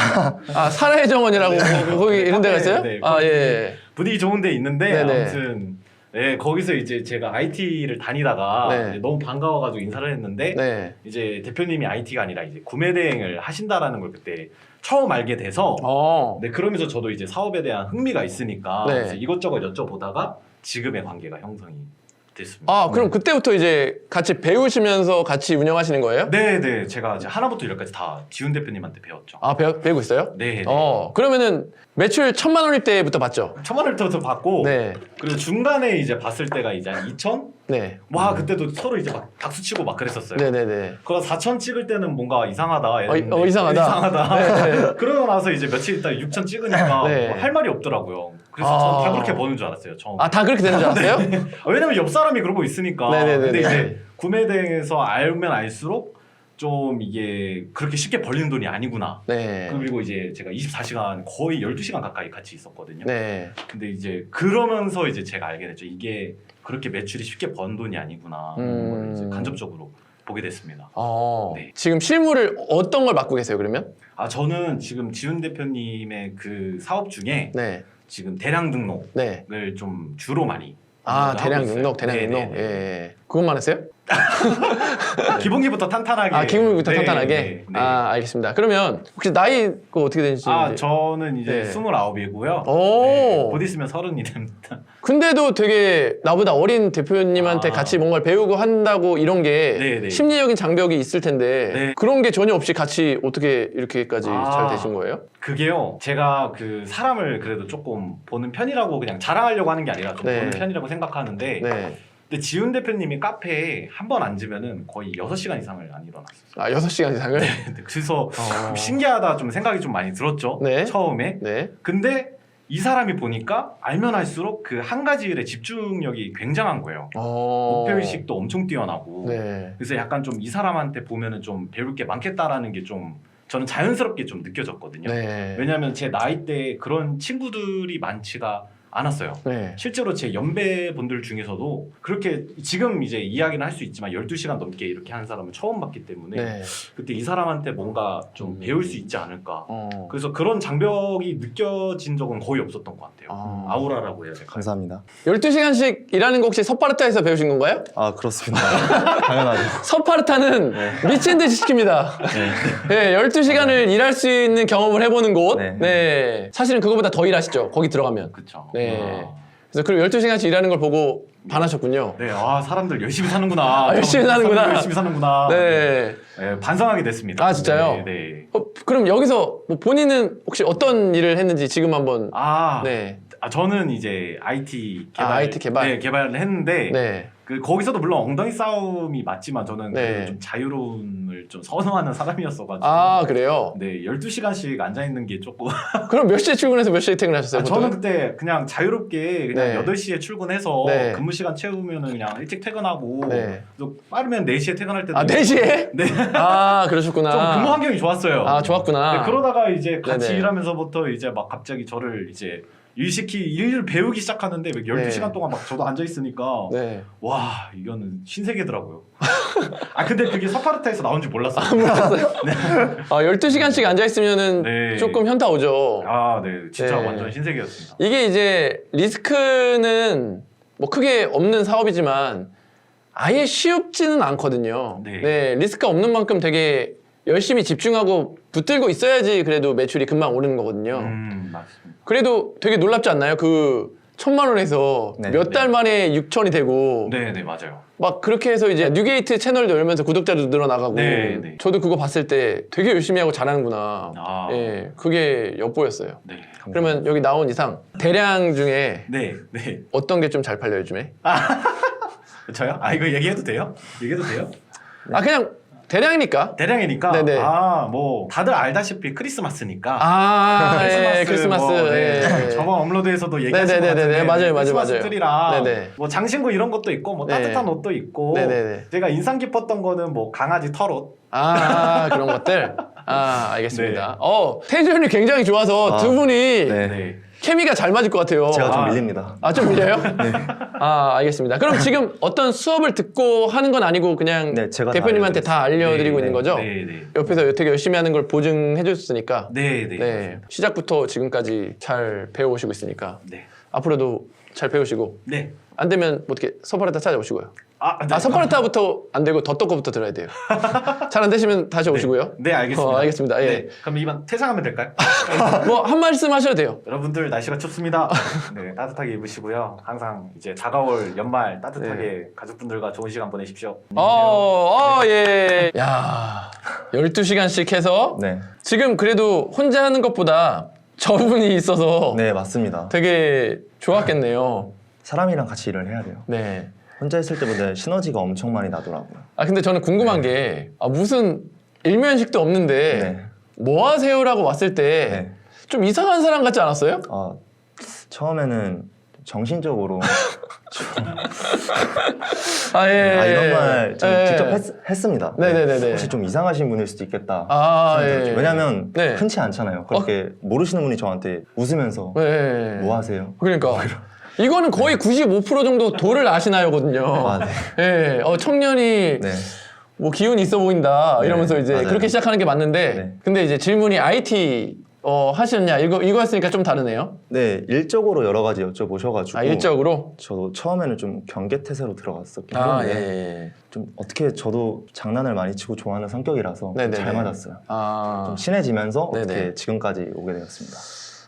사라의 정원이라고 거기 이런 데가 있어요? 네, 아, 거기 예. 분위기 좋은 데 있는데 네네. 아무튼 네, 거기서 이제 제가 IT를 다니다가 네. 이제 너무 반가워가지고 인사를 했는데 네. 이제 대표님이 IT가 아니라 이제 구매 대행을 하신다라는 걸 그때 처음 알게 돼서 네, 그러면서 저도 이제 사업에 대한 흥미가 있으니까 네. 그래서 이것저것 여쭤보다가 지금의 관계가 형성이 됐습니다. 그럼 그때부터 이제 같이 배우시면서 같이 운영하시는 거예요? 네, 제가 이제 하나부터 열까지 다 지훈 대표님한테 배웠죠. 배우고 있어요? 네. 그러면은 매출 1,000만 원일 때부터 봤죠? 1,000만 원부터 받고 네. 그리고 중간에 이제 봤을 때가 이제 한 2천? 네. 와 그때도 서로 이제 막 박수 치고 막 그랬었어요. 네네네. 그러다 4천 찍을 때는 뭔가 이상하다. 이랬는데 이상하다. 이상하다. 네. 그러고 나서 이제 며칠 있다 6천 찍으니까 네. 뭐할 말이 없더라고요. 그래서 저는 다 그렇게 버는 줄 알았어요. 처음. 다 그렇게 되는 줄 알았어요? 왜냐면 옆 사람이 그러고 있으니까. 네네네네. 근데 이제 구매대행에서 알면 알수록 좀 이게 그렇게 쉽게 벌리는 돈이 아니구나. 네. 그리고 이제 제가 24시간 거의 12시간 가까이 같이 있었거든요. 네. 근데 이제 그러면서 이제 제가 알게 됐죠. 이게 그렇게 매출이 쉽게 번 돈이 아니구나. 그런 걸 이제 간접적으로 보게 됐습니다. 네. 지금 실무를 어떤 걸 맡고 계세요, 그러면? 저는 지금 지훈 대표님의 그 사업 중에 네. 지금 대량 등록을 네. 좀 주로 많이 대량 하고 있어요. 등록, 대량 네네네. 등록. 예. 그것만 했어요? 기본기부터 탄탄하게. 기분부터 네, 탄탄하게? 네, 네. 알겠습니다. 그러면 혹시 나이 어떻게 되는지? 저는 이제 네. 29이고요. 오. 곧 있으면 30이 됩니다. 근데도 되게 나보다 어린 대표님한테 같이 뭔가를 배우고 한다고 이런 게 네네. 심리적인 장벽이 있을 텐데 네. 그런 게 전혀 없이 같이 어떻게 이렇게까지 잘 되신 거예요? 그게요. 제가 그 사람을 그래도 조금 보는 편이라고 그냥 자랑하려고 하는 게 아니라 좀 네. 보는 편이라고 생각하는데 네. 근데 지훈 대표님이 카페에 한 번 앉으면은 거의 6시간 이상을 안 일어났어요. 6시간 이상을? 그래서 좀 신기하다 좀 생각이 좀 많이 들었죠. 네. 처음에. 네. 근데 이 사람이 보니까 알면 할수록 그 한 가지 일에 집중력이 굉장한 거예요. 목표의식도 엄청 뛰어나고. 네. 그래서 약간 좀 이 사람한테 보면은 좀 배울 게 많겠다라는 게 좀 저는 자연스럽게 좀 느껴졌거든요. 네. 왜냐하면 제 나이 때 그런 친구들이 많지가 않았어요. 네. 실제로 제 연배분들 중에서도 그렇게 지금 이제 이야기는 할 수 있지만 12시간 넘게 이렇게 한 사람을 처음 봤기 때문에 네. 그때 이 사람한테 뭔가 좀 배울 수 있지 않을까. 그래서 그런 장벽이 느껴진 적은 거의 없었던 것 같아요. 아우라라고 해야 될까요? 감사합니다. 12시간씩 일하는 거 혹시 스파르타에서 배우신 건가요? 그렇습니다. 당연하죠. 스파르타는 미친 듯이 시킵니다. 네, 12시간을 일할 수 있는 경험을 해보는 곳. 네. 네. 사실은 그거보다 더 일하시죠. 거기 들어가면. 그쵸. 네. 그래서 그리고 12시간씩 일하는 걸 보고 반하셨군요. 네, 사람들 열심히 사는구나. 열심히 사는구나. 사람들 열심히 사는구나. 네. 네, 반성하게 됐습니다. 진짜요? 네. 그럼 여기서 뭐 본인은 혹시 어떤 일을 했는지 지금 한번. 네. 저는 이제 IT 개발, IT 개발? 네, 개발을 했는데 네. 거기서도 물론 엉덩이 싸움이 맞지만 저는 네. 그래도 좀 자유로움을 좀 선호하는 사람이었어가지고 그래요? 네, 12시간씩 앉아있는 게 조금 그럼 몇 시에 출근해서 몇 시에 퇴근하셨어요? 저는 그때 그냥 자유롭게 그냥 네. 8시에 출근해서 네. 근무 시간 채우면은 그냥 일찍 퇴근하고 네. 또 빠르면 4시에 퇴근할 때도 4시에? 네. 그러셨구나. 좀 근무 환경이 좋았어요. 좋았구나. 네, 그러다가 이제 같이 네네. 일하면서부터 이제 막 갑자기 저를 이제 일을 배우기 시작하는데 12시간 네. 동안 막 저도 앉아 있으니까 네. 와 이거는 신세계더라고요. 아 근데 그게 스파르타에서 나온 줄 몰랐어요. 몰랐어요? 12시간씩 앉아있으면은 네. 조금 현타 오죠. 아, 네, 진짜 네. 완전 신세계였습니다. 이게 이제 리스크는 뭐 크게 없는 사업이지만 아예 쉽지는 않거든요. 네. 리스크가 없는 만큼 되게 열심히 집중하고 붙들고 있어야지 그래도 매출이 금방 오르는 거거든요. 맞습니다. 그래도 되게 놀랍지 않나요? 그 1,000만 원에서 네. 몇 달 만에 6천이 되고 네, 네, 맞아요. 막 그렇게 해서 이제 뉴게이트 채널도 열면서 구독자도 늘어나가고 네, 네. 저도 그거 봤을 때 되게 열심히 하고 잘하는구나. 아. 예, 그게 엿보였어요. 네. 그러면 여기 나온 이상 대량 중에 네, 네. 어떤 게 좀 잘 팔려요 요즘에? 저요? 아, 이거 얘기해도 돼요? 얘기해도 돼요? 아 그냥 대량이니까. 대량이니까. 네네. 아, 뭐 다들 알다시피 크리스마스니까. 아, 예, 크리스마스. 뭐, 예. 네. 저번 업로드에서도 얘기하신 것 네네네네. 같은데 맞아요, 맞아요, 크리스마스 맞아요. 트리랑 네네. 뭐 장신구 이런 것도 있고 뭐 네. 따뜻한 옷도 있고 네네네. 제가 인상 깊었던 거는 뭐 강아지 털옷. 그런 것들. 알겠습니다. 네. 텐션이 굉장히 좋아서 두 분이 네. 네. 케미가 잘 맞을 것 같아요. 제가 좀 아. 밀립니다. 좀 밀려요? 네. 알겠습니다. 그럼 지금 어떤 수업을 듣고 하는 건 아니고 그냥 네, 제가 다 대표님한테 다 알려드리고 네, 있는 거죠? 네, 네. 옆에서 되게 열심히 하는 걸 보증해 줬으니까. 네, 네. 네. 시작부터 지금까지 잘 배워오시고 있으니까. 네. 앞으로도 잘 배우시고. 네. 안 되면 뭐 어떻게 서파르타 찾아오시고요. 네. 서파르타부터 안 되고 더떠거부터 들어야 돼요. 잘 안 되시면 다시 오시고요. 네, 알겠습니다. 알겠습니다. 예. 네. 그럼 이만 퇴장하면 될까요? 뭐 한 말씀 하셔도 돼요. 여러분들 날씨가 춥습니다. 네, 따뜻하게 입으시고요. 항상 이제 다가올 연말 따뜻하게 가족분들과 좋은 시간 보내십시오. 예. 야, 12시간씩 해서 네. 지금 그래도 혼자 하는 것보다 저분이 있어서 네, 맞습니다. 되게 좋았겠네요. 사람이랑 같이 일을 해야 돼요. 네. 혼자 있을 때보다 시너지가 엄청 많이 나더라고요. 근데 저는 궁금한 게 무슨 일면식도 없는데 네. 뭐 하세요라고 왔을 때 좀 네. 이상한 사람 같지 않았어요? 처음에는 정신적으로 예. 이런 말 예. 직접 했습니다. 네네네네. 혹시 좀 이상하신 분일 수도 있겠다. 예. 왜냐면 네. 흔치 않잖아요. 그렇게 모르시는 분이 저한테 웃으면서 네. 뭐 하세요? 그러니까 이거는 거의 95% 정도 도를 아시나요거든요. 네. 예. 청년이 네. 뭐 기운이 있어 보인다 네, 이러면서 이제 맞아요. 그렇게 시작하는 게 맞는데 네. 근데 이제 질문이 IT 하셨냐 이거였으니까 좀 다르네요. 네, 일적으로 여러 가지 여쭤보셔가지고 일적으로? 저도 처음에는 좀 경계태세로 들어갔었긴 예. 했는데 좀 어떻게 저도 장난을 많이 치고 좋아하는 성격이라서 네네네. 잘 맞았어요. 좀 아. 친해지면서 네네. 어떻게 지금까지 오게 되었습니다.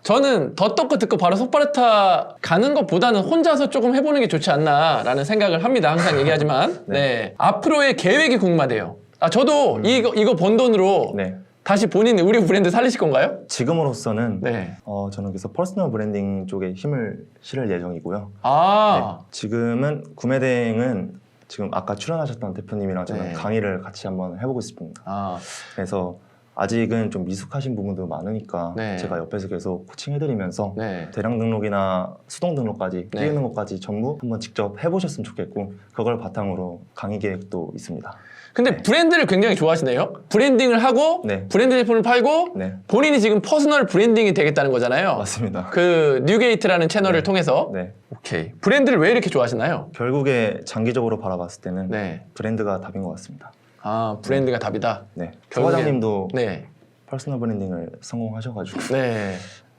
저는 더 떡거 듣고 바로 속바르타 가는 것보다는 혼자서 조금 해보는 게 좋지 않나라는 생각을 합니다. 항상 얘기하지만 네. 앞으로의 계획이 궁금하대요. 저도 이거 번 돈으로 네. 다시 본인 우리 브랜드 살리실 건가요? 지금으로서는 네. 저는 그래서 퍼스널 브랜딩 쪽에 힘을 실을 예정이고요. 아. 지금은 구매대행은 지금 아까 출연하셨던 대표님이랑 저는 네. 강의를 같이 한번 해보고 싶습니다. 아. 그래서 아직은 좀 미숙하신 부분도 많으니까 네. 제가 옆에서 계속 코칭해드리면서 네. 대량 등록이나 수동 등록까지 네. 띄우는 것까지 전부 한번 직접 해보셨으면 좋겠고 그걸 바탕으로 강의 계획도 있습니다. 근데 브랜드를 굉장히 좋아하시네요. 브랜딩을 하고 네. 브랜드 제품을 팔고 네, 본인이 지금 퍼스널 브랜딩이 되겠다는 거잖아요. 맞습니다. 그 뉴게이트라는 채널을 네. 통해서 네, 오케이. 브랜드를 왜 이렇게 좋아하시나요? 결국에 장기적으로 바라봤을 때는 네. 브랜드가 답인 것 같습니다. 브랜드가 답이다. 네, 결국엔- 사과장님도 네. 퍼스널 브랜딩을 성공하셔가지고 네.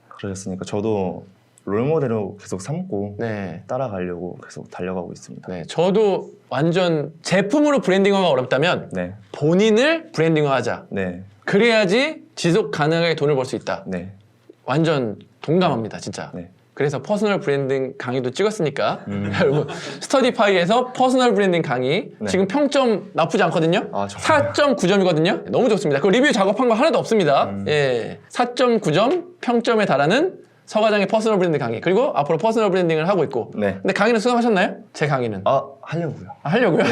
그러셨으니까 저도 롤모델로 계속 삼고 네. 따라가려고 계속 달려가고 있습니다. 네. 저도 완전 제품으로 브랜딩화가 어렵다면 네, 본인을 브랜딩화하자. 네, 그래야지 지속 가능하게 돈을 벌 수 있다. 네, 완전 동감합니다, 진짜. 네. 그래서 퍼스널 브랜딩 강의도 찍었으니까 여러분 스터디파이에서 퍼스널 브랜딩 강의 네. 지금 평점 나쁘지 않거든요. 아, 정말요? 4.9점이거든요. 너무 좋습니다. 그 리뷰 작업한 거 하나도 없습니다. 예, 4.9점 평점에 달하는 서과장의 퍼스널 브랜딩 강의 그리고 앞으로 퍼스널 브랜딩을 하고 있고 네. 근데 강의는 수강하셨나요? 제 강의는 하려고요. 하려고요?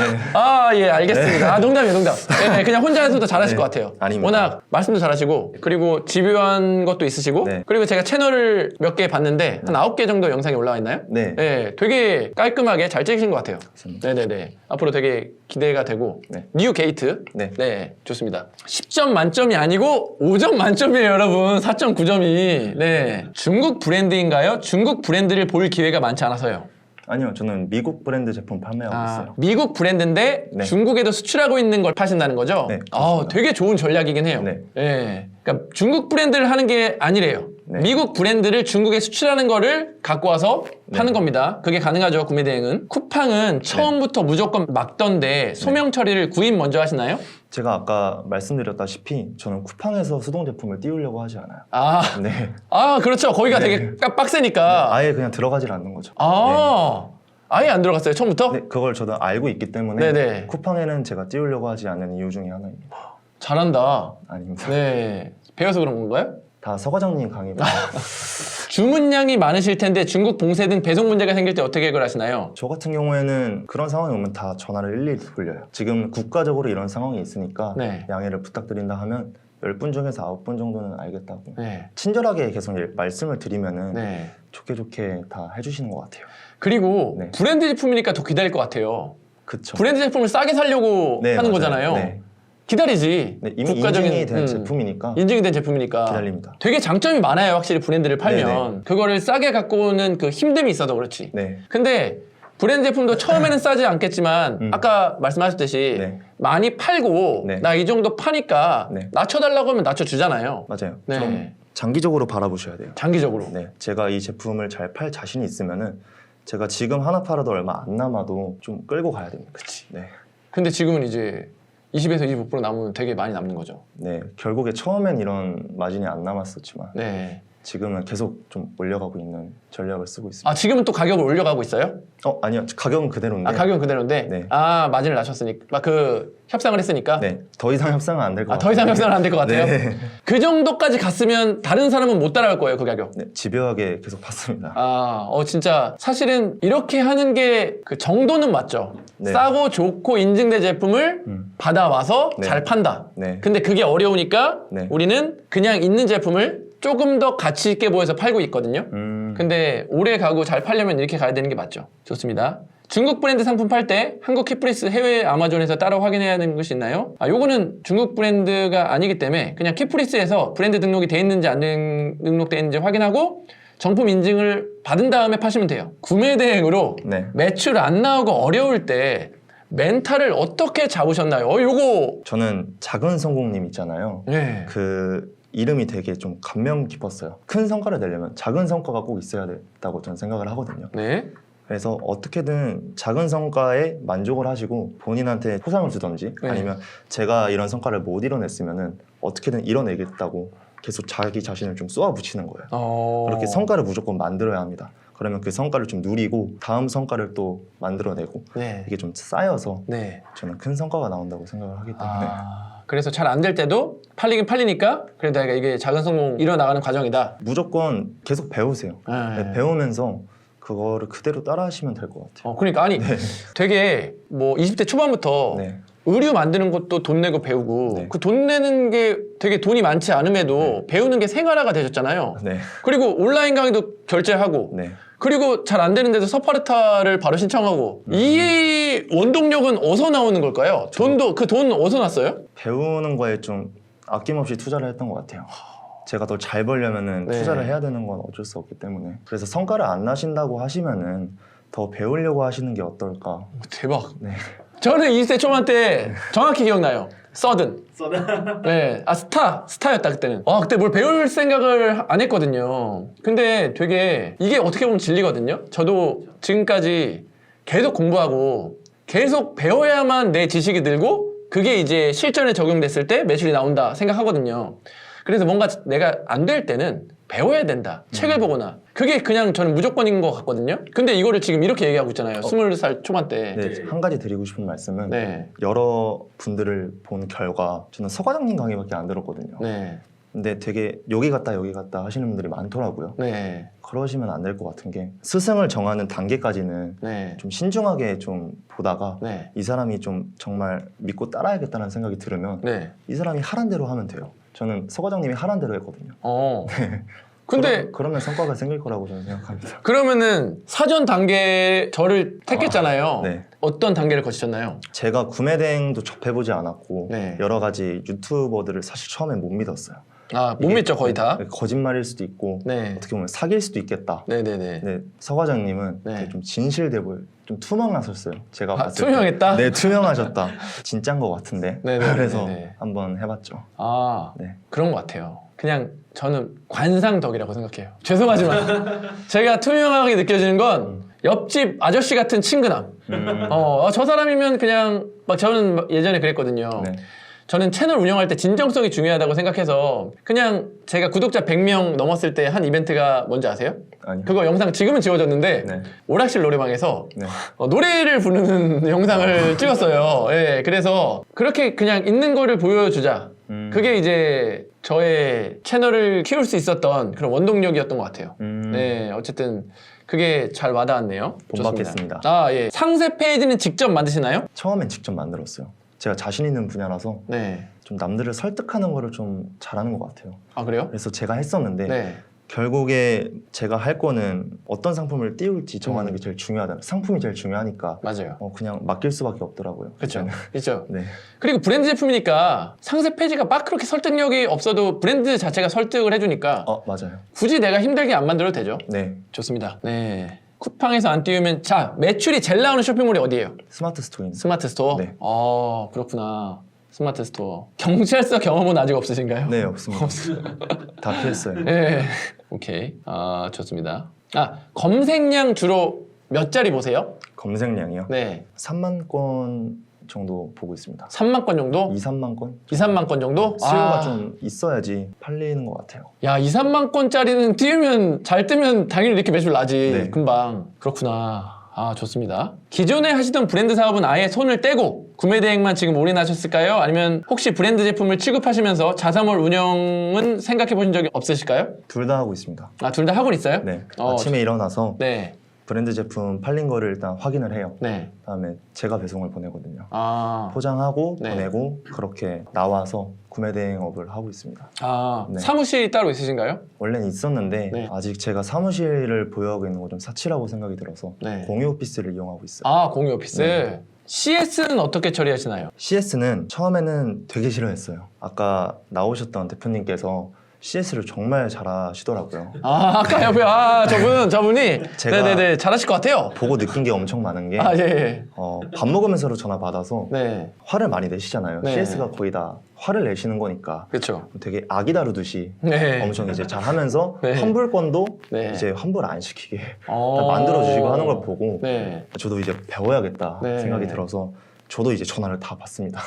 예, 알겠습니다. 농담이에요, 농담. 예, 그냥 혼자 해서도 잘하실 네. 것 같아요. 아닙니다. 워낙 말씀도 잘하시고, 그리고 집요한 것도 있으시고, 네. 그리고 제가 채널을 몇 개 봤는데, 한 9개 정도 영상이 올라와 있나요? 네. 예, 되게 깔끔하게 잘 찍으신 것 같아요. 맞습니다. 네네네. 앞으로 되게 기대가 되고, 네. 뉴 게이트. 네. 좋습니다. 10점 만점이 아니고 5점 만점이에요, 여러분. 4.9점이. 네. 중국 브랜드인가요? 중국 브랜드를 볼 기회가 많지 않아서요. 아니요, 저는 미국 브랜드 제품 판매하고 있어요. 미국 브랜드인데 네. 중국에도 수출하고 있는 걸 파신다는 거죠? 네, 되게 좋은 전략이긴 해요. 네. 예. 그러니까 중국 브랜드를 하는 게 아니래요. 네. 미국 브랜드를 중국에 수출하는 거를 갖고 와서 파는 네. 겁니다. 그게 가능하죠, 구매 대행은. 쿠팡은 처음부터 무조건 막던데 소명 처리를 구입 먼저 하시나요? 제가 아까 말씀드렸다시피 저는 쿠팡에서 수동 제품을 띄우려고 하지 않아요. 네. 그렇죠. 거기가 네. 되게 빡세니까. 아예 그냥 들어가질 않는 거죠. 아예 안 들어갔어요, 처음부터? 네, 그걸 저도 알고 있기 때문에 네네. 쿠팡에는 제가 띄우려고 하지 않는 이유 중에 하나입니다. 잘한다. 아닙니다. 네. 배워서 그런 건가요? 다 서 과장님 강의가 주문량이 많으실 텐데 중국 봉쇄 등 배송 문제가 생길 때 어떻게 해결하시나요? 저 같은 경우에는 그런 상황이 오면 다 전화를 일일이 돌려요. 지금 국가적으로 이런 상황이 있으니까 네. 양해를 부탁드린다 하면 10분 중에서 9분 정도는 알겠다고 네. 친절하게 계속 말씀을 드리면은 네. 좋게 다 해주시는 것 같아요. 그리고 네. 브랜드 제품이니까 더 기다릴 것 같아요. 그쵸. 브랜드 제품을 싸게 살려고 네, 하는 맞아요. 거잖아요. 네. 기다리지. 네, 이미 인증이 된 제품이니까 인증이 된 제품이니까 기다립니다. 되게 장점이 많아요. 확실히 브랜드를 팔면 네네. 그거를 싸게 갖고 오는 그 힘듦이 있어서 그렇지. 네. 근데 브랜드 제품도 처음에는 싸지 않겠지만 아까 말씀하셨듯이 네. 많이 팔고 네. 나 이 정도 파니까 네. 낮춰달라고 하면 낮춰주잖아요. 맞아요. 네. 좀 장기적으로 바라보셔야 돼요. 장기적으로. 네, 제가 이 제품을 잘 팔 자신이 있으면은 제가 지금 하나 팔아도 얼마 안 남아도 좀 끌고 가야 됩니다. 그치. 네. 근데 지금은 이제 20에서 25% 남으면 되게 많이 남는 거죠. 네, 결국에 처음엔 이런 마진이 안 남았었지만 네. 지금은 계속 좀 올려가고 있는 전략을 쓰고 있습니다. 지금은 또 가격을 올려가고 있어요? 아니요, 가격은 그대로인데. 가격은 그대로인데? 네. 마진을 낮췄으니까. 협상을 했으니까? 네, 더 이상 협상은 안 될 것 같아요. 더 이상 협상은 안 될 것 같아요? 네. 그 정도까지 갔으면 다른 사람은 못 따라갈 거예요, 그 가격. 네, 집요하게 계속 봤습니다. 진짜 사실은 이렇게 하는 게 그 정도는 맞죠. 네. 싸고 좋고 인증된 제품을 받아와서 네. 잘 판다. 네. 근데 그게 어려우니까 네. 우리는 그냥 있는 제품을 조금 더 가치 있게 보여서 팔고 있거든요. 근데 오래 가고 잘 팔려면 이렇게 가야 되는 게 맞죠. 좋습니다. 중국 브랜드 상품 팔 때 한국 키프리스 해외 아마존에서 따로 확인해야 하는 것이 있나요? 요거는 중국 브랜드가 아니기 때문에 그냥 키프리스에서 브랜드 등록이 돼 있는지 안 등록돼 있는지 확인하고 정품 인증을 받은 다음에 파시면 돼요. 구매 대행으로 네. 매출 안 나오고 어려울 때 멘탈을 어떻게 잡으셨나요? 요거 저는 작은 성공님 있잖아요. 네. 그 이름이 되게 좀 감명 깊었어요. 큰 성과를 내려면 작은 성과가 꼭 있어야 된다고 저는 생각을 하거든요. 네. 그래서 어떻게든 작은 성과에 만족을 하시고 본인한테 포상을 주던지 네. 아니면 제가 이런 성과를 못 이뤄냈으면은 어떻게든 이뤄내겠다고 계속 자기 자신을 좀 쏘아붙이는 거예요. 그렇게 성과를 무조건 만들어야 합니다. 그러면 그 성과를 좀 누리고 다음 성과를 또 만들어내고 네. 이게 좀 쌓여서 네. 저는 큰 성과가 나온다고 생각을 하기 때문에 그래서 잘 안 될 때도 팔리긴 팔리니까 그래도 내가 이게 작은 성공 이뤄나가는 과정이다. 무조건 계속 배우세요. 네. 네, 배우면서 그거를 그대로 따라 하시면 될 것 같아요. 그러니까 되게 뭐 20대 초반부터 네. 의류 만드는 것도 돈 내고 배우고 네. 그 돈 내는 게 되게 돈이 많지 않음에도 배우는 게 생활화가 되셨잖아요. 네. 그리고 온라인 강의도 결제하고 네. 그리고 잘 안 되는데도 서파르타를 바로 신청하고 이 원동력은 어디서 나오는 걸까요? 그 돈 어디서 났어요? 배우는 거에 좀 아낌없이 투자를 했던 것 같아요. 제가 더 잘 벌려면은 네. 투자를 해야 되는 건 어쩔 수 없기 때문에 그래서 성과를 안 나신다고 하시면은 더 배우려고 하시는 게 어떨까. 대박. 네. 저는 20대 초반 때 정확히 기억나요. 서든. 네. 스타였다 그때는. 그때 뭘 배울 생각을 안 했거든요. 근데 되게 이게 어떻게 보면 진리거든요. 저도 지금까지 계속 공부하고 계속 배워야만 내 지식이 늘고 그게 이제 실전에 적용됐을 때 매출이 나온다 생각하거든요. 그래서 뭔가 내가 안 될 때는 배워야 된다. 책을 보거나. 그게 그냥 저는 무조건인 것 같거든요. 근데 이거를 지금 이렇게 얘기하고 있잖아요. 20살 초반 때. 네, 한 가지 드리고 싶은 말씀은 네. 여러 분들을 본 결과 저는 서 과장님 강의밖에 안 들었거든요. 네. 근데 되게 여기 갔다 하시는 분들이 많더라고요. 네. 그러시면 안 될 것 같은 게 스승을 정하는 단계까지는 네. 좀 신중하게 좀 보다가 네. 이 사람이 좀 정말 믿고 따라야겠다는 생각이 들으면 네. 이 사람이 하란 대로 하면 돼요. 저는 서 과장님이 하란 대로 했거든요. 근데 그러면 성과가 생길 거라고 저는 생각합니다. 그러면은 사전 단계 저를 택했잖아요. 네. 어떤 단계를 거치셨나요? 제가 구매 대행도 접해보지 않았고 네. 여러 가지 유튜버들을 사실 처음에 못 믿었어요. 아, 못 이게 믿죠, 거의 다. 거짓말일 수도 있고 네. 어떻게 보면 사기일 수도 있겠다. 네네네. 네, 서 과장님은 네. 되게 좀 진실돼 보여, 좀 투명하셨어요. 제가 봤을 투명했다? 때. 네, 투명하셨다. 진짠 것 같은데. 네네네네. 그래서 한번 해봤죠. 아, 네. 그런 것 같아요. 그냥 저는 관상덕이라고 생각해요. 죄송하지만 제가 투명하게 느껴지는 건 옆집 아저씨 같은 친근함. 저 사람이면 그냥 막 저는 예전에 그랬거든요. 네. 저는 채널 운영할 때 진정성이 중요하다고 생각해서 그냥 제가 구독자 100명 넘었을 때 한 이벤트가 뭔지 아세요? 아니요. 그거 영상 지금은 지워졌는데 네. 오락실 노래방에서 네. 노래를 부르는 영상을 찍었어요. 예, 그래서 그렇게 그냥 있는 거를 보여주자. 그게 이제 저의 채널을 키울 수 있었던 그런 원동력이었던 것 같아요. 네, 어쨌든 그게 잘 와닿았네요. 본받겠습니다. 좋습니다. 아, 예. 상세 페이지는 직접 만드시나요? 처음엔 직접 만들었어요. 제가 자신 있는 분야라서 네. 좀 남들을 설득하는 거를 좀 잘하는 것 같아요. 아, 그래요? 그래서 제가 했었는데 네. 결국에 제가 할 거는 어떤 상품을 띄울지 정하는 게 제일 중요하다. 상품이 제일 중요하니까 맞아요. 그냥 맡길 수밖에 없더라고요. 그렇죠. 그렇죠. 네. 그리고 브랜드 제품이니까 상세 페이지가 막 그렇게 설득력이 없어도 브랜드 자체가 설득을 해주니까 맞아요. 굳이 내가 힘들게 안 만들어도 되죠. 네. 좋습니다. 네. 쿠팡에서 안 띄우면 자, 매출이 제일 나오는 쇼핑몰이 어디예요? 스마트 스토어입니다. 스마트 스토어? 네. 그렇구나. 스마트 스토어. 경찰서 경험은 아직 없으신가요? 네, 없습니다. 다 피했어요. 네. 오케이. 좋습니다. 검색량 주로 몇 자리 보세요? 검색량이요? 네. 3만 건 정도 보고 있습니다. 3만 건 정도? 2, 3만 건? 2, 3만 건 정도? 수요가 좀 있어야지 팔리는 것 같아요. 야, 2, 3만 건짜리는 띄우면 잘 뜨면 당연히 이렇게 매출 나지. 네. 금방. 그렇구나. 좋습니다. 기존에 하시던 브랜드 사업은 아예 손을 떼고 구매 대행만 지금 올인하셨을까요? 아니면 혹시 브랜드 제품을 취급하시면서 자사몰 운영은 생각해 보신 적이 없으실까요? 둘 다 하고 있습니다. 둘 다 하고 있어요? 네. 아침에 일어나서 네. 브랜드 제품 팔린 거를 일단 확인을 해요. 네. 그다음에 제가 배송을 보내거든요. 네. 포장하고 보내고 그렇게 나와서 구매 대행업을 하고 있습니다. 네. 사무실이 따로 있으신가요? 원래는 있었는데 네. 아직 제가 사무실을 보유하고 있는 거 좀 사치라고 생각이 들어서 네. 공유 오피스를 이용하고 있어요. 공유 오피스. 네. CS는 어떻게 처리하시나요? CS는 처음에는 되게 싫어했어요. 아까 나오셨던 대표님께서 CS를 정말 잘하시더라고요. 아까 옆에 저분이 제가- 네네네 잘하실 것 같아요. 보고 느낀 게 엄청 많은 게 예. 밥 먹으면서로 전화 받아서 네. 화를 많이 내시잖아요. 네. CS가 거의 다 화를 내시는 거니까 그렇죠. 되게 아기 다루듯이 네. 엄청 이제 잘하면서 네. 환불권도 네. 이제 환불 안 시키게 다 만들어주시고 하는 걸 보고 네. 저도 이제 배워야겠다 네. 생각이 들어서 저도 이제 전화를 다 받습니다.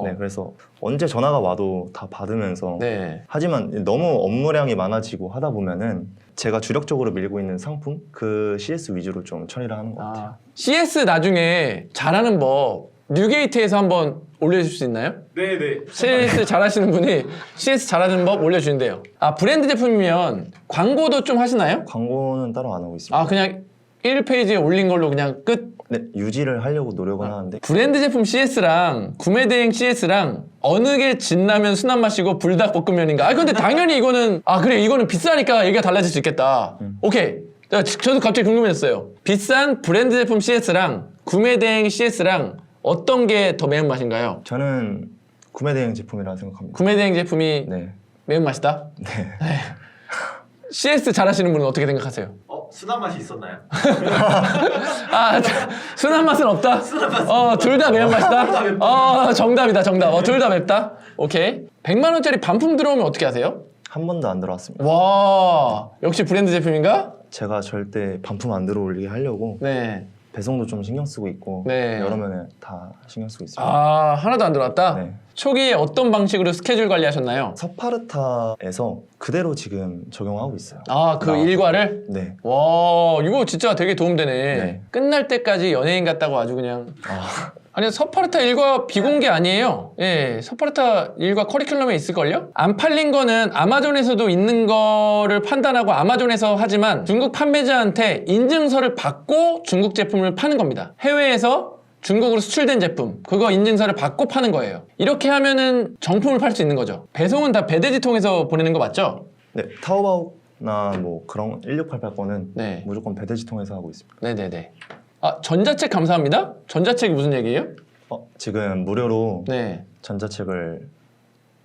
네. 네, 그래서 언제 전화가 와도 다 받으면서 네. 하지만 너무 업무량이 많아지고 하다 보면은 제가 주력적으로 밀고 있는 상품 그 CS 위주로 좀 처리를 하는 것 같아요. CS 나중에 잘하는 법 뉴게이트에서 한번 올려줄 수 있나요? 네네. CS 잘하시는 분이 CS 잘하는 법 올려주신대요. 브랜드 제품이면 광고도 좀 하시나요? 광고는 따로 안 하고 있습니다. 그냥 1페이지에 올린 걸로 그냥 끝? 네, 유지를 하려고 노력은 하는데 브랜드 제품 CS랑 구매 대행 CS랑 어느 게 진라면 순한 맛이고 불닭볶음면인가? 근데 당연히 이거는 그래 이거는 비싸니까 얘기가 달라질 수 있겠다. 오케이. 저도 갑자기 궁금해졌어요. 비싼 브랜드 제품 CS랑 구매 대행 CS랑 어떤 게 더 매운맛인가요? 저는 구매 대행 제품이라 생각합니다. 구매 대행 제품이 네. 매운맛이다? 네. CS 잘하시는 분은 어떻게 생각하세요? 순한 맛이 있었나요? 순한 맛은 없다? 둘 다 매운맛이다? 정답이다, 정답. 둘 다 맵다? 오케이. 100만 원짜리 반품 들어오면 어떻게 하세요? 한 번도 안 들어왔습니다. 와, 역시 브랜드 제품인가? 제가 절대 반품 안 들어올리게 하려고 네. 배송도 좀 신경 쓰고 있고 네. 여러 면에 다 신경 쓰고 있습니다. 하나도 안 들어왔다? 네. 초기에 어떤 방식으로 스케줄 관리하셨나요? 서파르타에서 그대로 지금 적용하고 있어요. 그 나와서. 일과를? 네. 와, 이거 진짜 되게 도움되네. 네. 끝날 때까지 연예인 같다고 아주 그냥. 아니, 서파르타 일과 비공개 아니에요. 예, 서파르타 일과 커리큘럼에 있을걸요? 안 팔린 거는 아마존에서도 있는 거를 판단하고 아마존에서 하지만 중국 판매자한테 인증서를 받고 중국 제품을 파는 겁니다. 해외에서 중국으로 수출된 제품, 그거 인증서를 받고 파는 거예요. 이렇게 하면은 정품을 팔 수 있는 거죠. 배송은 다 배대지 통해서 보내는 거 맞죠? 네. 타오바오나 뭐 그런 1688 거는 네. 무조건 배대지 통해서 하고 있습니다. 네네네. 전자책 감사합니다. 전자책이 무슨 얘기예요? 지금 무료로 네. 전자책을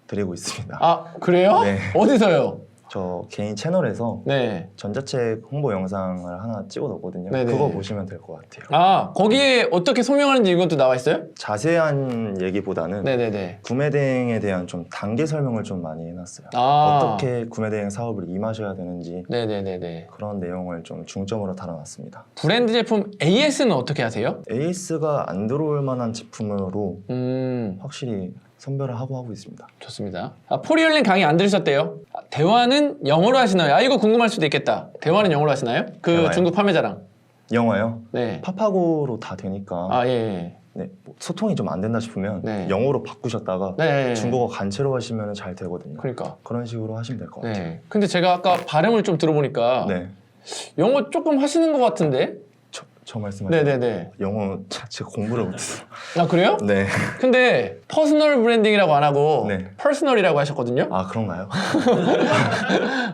드리고 있습니다. 아, 그래요? 네. 어디서요? 저 개인 채널에서 네. 전자책 홍보 영상을 하나 찍어 놓거든요. 네네. 그거 보시면 될 것 같아요. 아, 거기에 어떻게 소명하는지 이것도 나와 있어요? 자세한 얘기보다는 네네네. 구매 대행에 대한 좀 단계 설명을 좀 많이 해놨어요. 아. 어떻게 구매 대행 사업을 임하셔야 되는지 네네네네. 그런 내용을 좀 중점으로 다뤄놨습니다. 브랜드 제품 AS는 어떻게 하세요? AS가 안 들어올 만한 제품으로 확실히 선별을 하고 있습니다. 좋습니다. 아, 포리얼린 강의 안 들으셨대요? 아, 대화는 영어로 하시나요? 아, 이거 궁금할 수도 있겠다. 대화는 영어로 하시나요? 그 대화요? 중국 판매자랑. 영어요? 네. 파파고로 다 되니까 아, 예, 예. 네, 뭐 소통이 좀 안 된다 싶으면 네. 영어로 바꾸셨다가 네. 중국어 간체로 하시면 잘 되거든요. 그러니까. 그런 식으로 하시면 될 것 같아요. 네. 근데 제가 아까 발음을 좀 들어보니까 네. 영어 조금 하시는 것 같은데? 저 말씀하신 네네네. 영어 제가 공부를 못해서. 아, 그래요? 네. 근데 퍼스널 브랜딩이라고 안 하고 네. 퍼스널이라고 하셨거든요? 아 그런가요?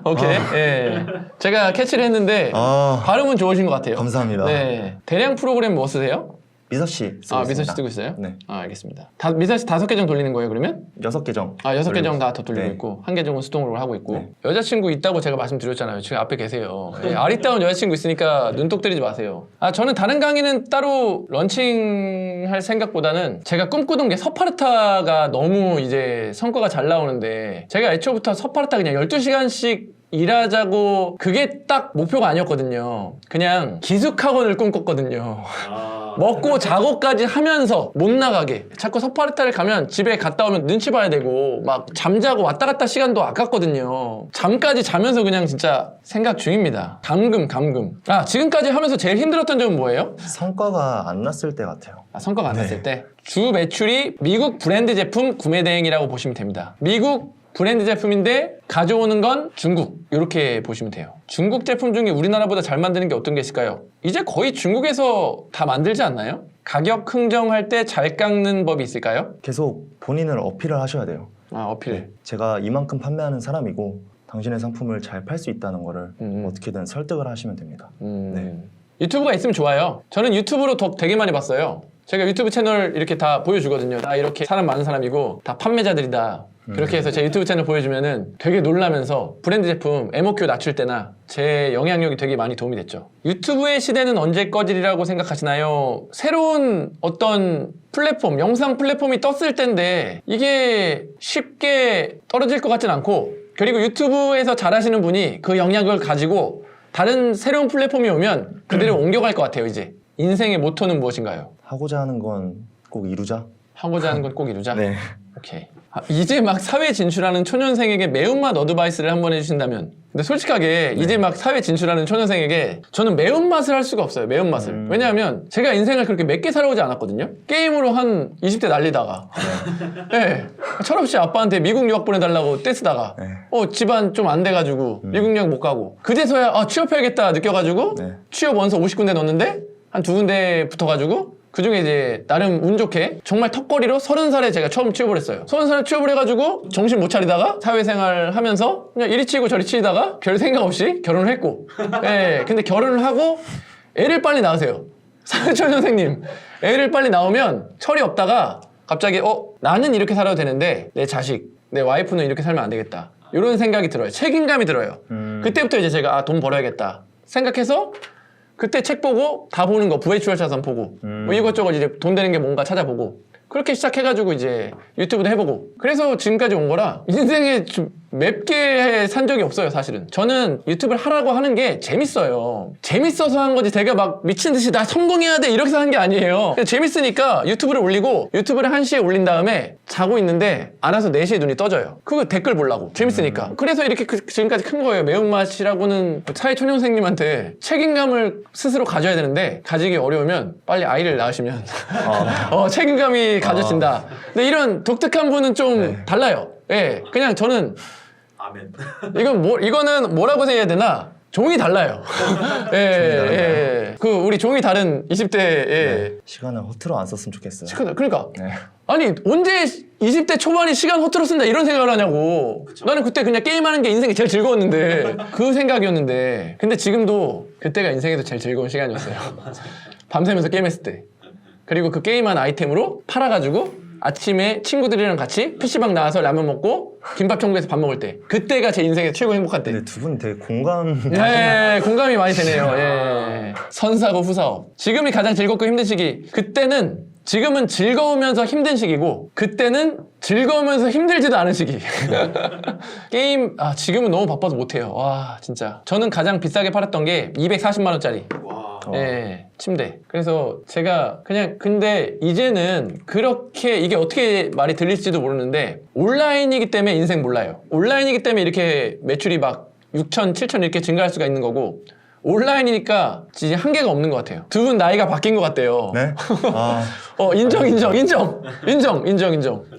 오케이. 예. 제가 캐치를 했는데 아 발음은 좋으신 것 같아요. 감사합니다. 네. 대량 프로그램 뭐 쓰세요? 미서씨 쓰고 아, 있습니다. 미서씨 쓰고 있어요? 네. 아, 알겠습니다. 미서씨 5계정 돌리는 거예요, 그러면? 6계정. 아, 6계정 다 더 돌리고 네. 있고, 1계정은 수동으로 하고 있고. 네. 여자친구 있다고 제가 말씀드렸잖아요. 지금 앞에 계세요. 네, 아리따운 여자친구 있으니까 눈독 들이지 마세요. 아, 저는 다른 강의는 따로 런칭할 생각보다는 제가 꿈꾸던 게 서파르타가 너무 이제 성과가 잘 나오는데, 제가 애초부터 서파르타 그냥 12시간씩 일하자고 그게 딱 목표가 아니었거든요. 그냥 기숙학원을 꿈꿨거든요. 먹고 자고까지 하면서 못 나가게. 자꾸 서파르타를 가면 집에 갔다 오면 눈치 봐야 되고 막 잠자고 왔다 갔다 시간도 아깝거든요. 잠까지 자면서 그냥 진짜 생각 중입니다. 감금. 아, 지금까지 하면서 제일 힘들었던 점은 뭐예요? 성과가 안 났을 때 같아요. 아, 성과가 안 네. 났을 때 주 매출이 미국 브랜드 제품 구매 대행이라고 보시면 됩니다. 미국 브랜드 제품인데 가져오는 건 중국, 이렇게 보시면 돼요. 중국 제품 중에 우리나라보다 잘 만드는 게 어떤 게 있을까요? 이제 거의 중국에서 다 만들지 않나요? 가격 흥정할 때 잘 깎는 법이 있을까요? 계속 본인을 어필을 하셔야 돼요. 아, 어필. 제가 이만큼 판매하는 사람이고 당신의 상품을 잘 팔 수 있다는 거를 음. 어떻게든 설득을 하시면 됩니다. 네. 유튜브가 있으면 좋아요. 저는 유튜브로 덕 되게 많이 봤어요. 제가 유튜브 채널 이렇게 다 보여주거든요. 나 이렇게 사람 많은 사람이고 다 판매자들이다. 그렇게 해서 제 유튜브 채널 보여주면은 되게 놀라면서 브랜드 제품 MOQ 낮출 때나 제 영향력이 되게 많이 도움이 됐죠. 유튜브의 시대는 언제 꺼지리라고 생각하시나요? 새로운 어떤 플랫폼, 영상 플랫폼이 떴을 텐데 이게 쉽게 떨어질 것 같진 않고, 그리고 유튜브에서 잘하시는 분이 그 영향력을 가지고 다른 새로운 플랫폼이 오면 그대로 옮겨갈 것 같아요. 이제 인생의 모토는 무엇인가요? 하고자 하는 건 꼭 이루자. 하고자 하는 건 꼭 이루자? 네. 오케이. 아, 이제 막 사회 진출하는 초년생에게 매운맛 어드바이스를 한번 해주신다면. 근데 솔직하게 이제 막 사회 진출하는 초년생에게 저는 매운맛을 할 수가 없어요. 매운맛을. 왜냐하면 제가 인생을 그렇게 맵게 살아오지 않았거든요. 게임으로 한 20대 날리다가 네. 철없이 아빠한테 미국 유학 보내달라고 떼쓰다가 네. 집안 좀 안 돼가지고 미국 유학 못 가고 그제서야 아, 취업해야겠다 느껴가지고 네. 취업 원서 50군데 넣었는데 한 2군데 붙어가지고 그 중에 이제 나름 운 좋게 정말 턱걸이로 30살에 제가 처음 취업을 했어요. 30살에 취업을 해가지고 정신 못 차리다가 사회생활 하면서 그냥 이리 치고 저리 치다가 별 생각 없이 결혼을 했고 예, 근데 결혼을 하고 애를 빨리 낳으세요. 사회초년생님 애를 빨리 낳으면 철이 없다가 갑자기 나는 이렇게 살아도 되는데 내 자식, 내 와이프는 이렇게 살면 안 되겠다. 이런 생각이 들어요. 책임감이 들어요. 그때부터 이제 제가 돈 벌어야겠다 생각해서 그때 책 보고 다 보는 거, 부회출혈 자산 보고 뭐 이것저것 이제 돈 되는 게 뭔가 찾아보고 그렇게 시작해가지고 이제 유튜브도 해보고 그래서 지금까지 온 거라 인생에 좀 맵게 산 적이 없어요. 사실은 저는 유튜브를 하라고 하는 게 재밌어요. 재밌어서 한 거지 제가 막 미친 듯이 나 성공해야 돼 이렇게 한 게 아니에요. 그냥 재밌으니까 유튜브를 올리고 유튜브를 1시에 올린 다음에 자고 있는데 알아서 4시에 눈이 떠져요. 그거 댓글 보려고 재밌으니까. 그래서 이렇게 지금까지 큰 거예요. 매운맛이라고는 사회초년생님한테 책임감을 스스로 가져야 되는데 가지기 어려우면 빨리 아이를 낳으시면 책임감이 가져진다. 근데 이런 독특한 분은 좀 달라요. 예, 그냥 저는 아멘. 이거는 뭐라고 해야 되나? 종이 달라요. 예. 그 우리 종이 다른 20대에 네. 시간을 허투루 안 썼으면 좋겠어요. 그러니까 네. 아니 언제 20대 초반이 시간 허투루 쓴다 이런 생각을 하냐고. 나는 그때 그냥 게임하는 게 인생이 제일 즐거웠는데 그 생각이었는데 근데 지금도 그때가 인생에서 제일 즐거운 시간이었어요. 밤새면서 게임했을 때. 그리고 그 게임한 아이템으로 팔아가지고 아침에 친구들이랑 같이 PC방 나와서 라면 먹고 김밥 천국에서 밥 먹을 때 그때가 제 인생의 최고 행복한 때. 근데 두 분 되게 공감. 예, 공감이 많이 되네요. 예. 선사고 후사업. 지금이 가장 즐겁고 힘든 시기. 그때는 지금은 즐거우면서 힘든 시기고 그때는 즐거우면서 힘들지도 않은 시기. 게임 지금은 너무 바빠서 못해요. 와 진짜 저는 가장 비싸게 팔았던 게 240만 원짜리 예, 침대. 그래서 제가 그냥 근데 이제는 그렇게 이게 어떻게 말이 들릴지도 모르는데 온라인이기 때문에 인생 몰라요. 온라인이기 때문에 이렇게 매출이 막 6천, 7천 이렇게 증가할 수가 있는 거고 온라인이니까 진짜 한계가 없는 것 같아요. 두 분 나이가 바뀐 것 같대요. 네? 인정.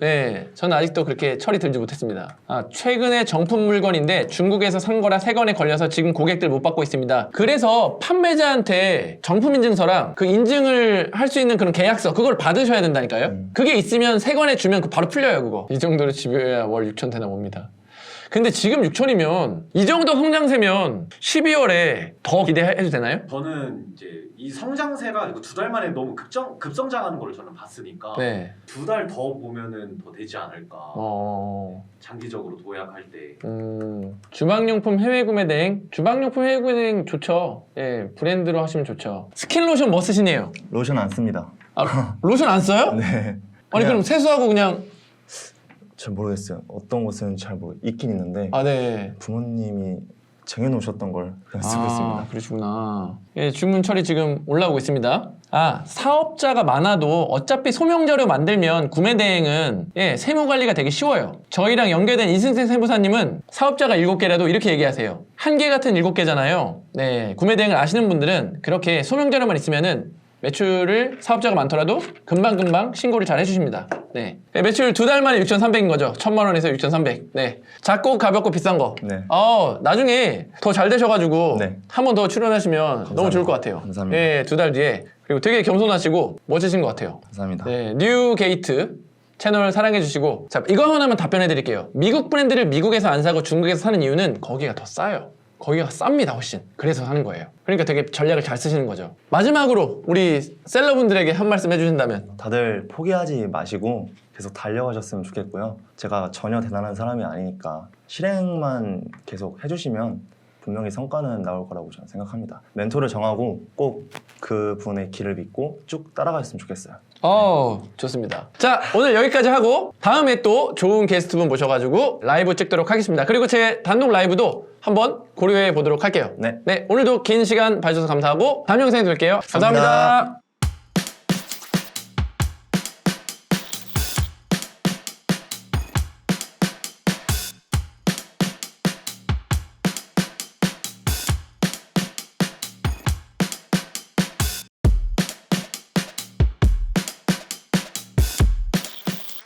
네, 저는 아직도 그렇게 철이 들지 못했습니다. 최근에 정품 물건인데 중국에서 산 거라 세 건에 걸려서 지금 고객들 못 받고 있습니다. 그래서 판매자한테 정품 인증서랑 그 인증을 할 수 있는 그런 계약서 그걸 받으셔야 된다니까요. 그게 있으면 세 건에 주면 바로 풀려요, 그거. 이 정도로 집여야 월 6천 되나 봅니다. 근데 지금 6천이면 이 정도 성장세면 12월에 더 기대해도 되나요? 저는 이제 이 성장세가 두 달 만에 너무 급성장하는 걸 저는 봤으니까 네. 2달 더 보면은 더 되지 않을까. 장기적으로 도약할 때. 주방용품 해외 구매 대행. 주방용품 해외 구매 대행 좋죠. 예, 브랜드로 하시면 좋죠. 스킨 로션 뭐 쓰시네요? 로션 안 씁니다. 로션 안 써요? 네. 아니 그럼 세수하고 그냥 잘 모르겠어요. 어떤 곳은 잘 있긴 있는데 네. 부모님이 쟁여놓으셨던 걸 그냥 쓰고 있습니다. 그러시구나. 예, 주문 처리 지금 올라오고 있습니다. 사업자가 많아도 어차피 소명자료 만들면 구매 대행은 세무 관리가 되게 쉬워요. 저희랑 연계된 이승생 세무사님은 사업자가 7개라도 이렇게 얘기하세요. 한 개 같은 7개잖아요. 네, 구매 대행을 아시는 분들은 그렇게 소명자료만 있으면은 매출을 사업자가 많더라도 금방금방 신고를 잘 해주십니다. 네. 매출 2달 만에 6,300인 거죠. 1,000만 원에서 6,300. 네. 작고 가볍고 비싼 거. 네. 나중에 더 잘 되셔가지고 네. 한 번 더 출연하시면 감사합니다. 너무 좋을 것 같아요. 감사합니다. 네, 2달 뒤에. 그리고 되게 겸손하시고 멋지신 것 같아요. 감사합니다. 네, 뉴 게이트 채널 사랑해주시고 자, 이거 하나만 답변해드릴게요. 미국 브랜드를 미국에서 안 사고 중국에서 사는 이유는 거기가 더 싸요. 거기가 쌉니다 훨씬. 그래서 하는 거예요. 그러니까 되게 전략을 잘 쓰시는 거죠. 마지막으로 우리 셀러분들에게 한 말씀 해주신다면 다들 포기하지 마시고 계속 달려가셨으면 좋겠고요. 제가 전혀 대단한 사람이 아니니까 실행만 계속 해주시면 분명히 성과는 나올 거라고 저는 생각합니다. 멘토를 정하고 꼭 그분의 길을 믿고 쭉 따라갔으면 좋겠어요. 좋습니다. 자, 오늘 여기까지 하고 다음에 또 좋은 게스트분 모셔가지고 라이브 찍도록 하겠습니다. 그리고 제 단독 라이브도 한번 고려해 보도록 할게요. 네. 오늘도 긴 시간 봐주셔서 감사하고 다음 영상에 뵐게요. 감사합니다.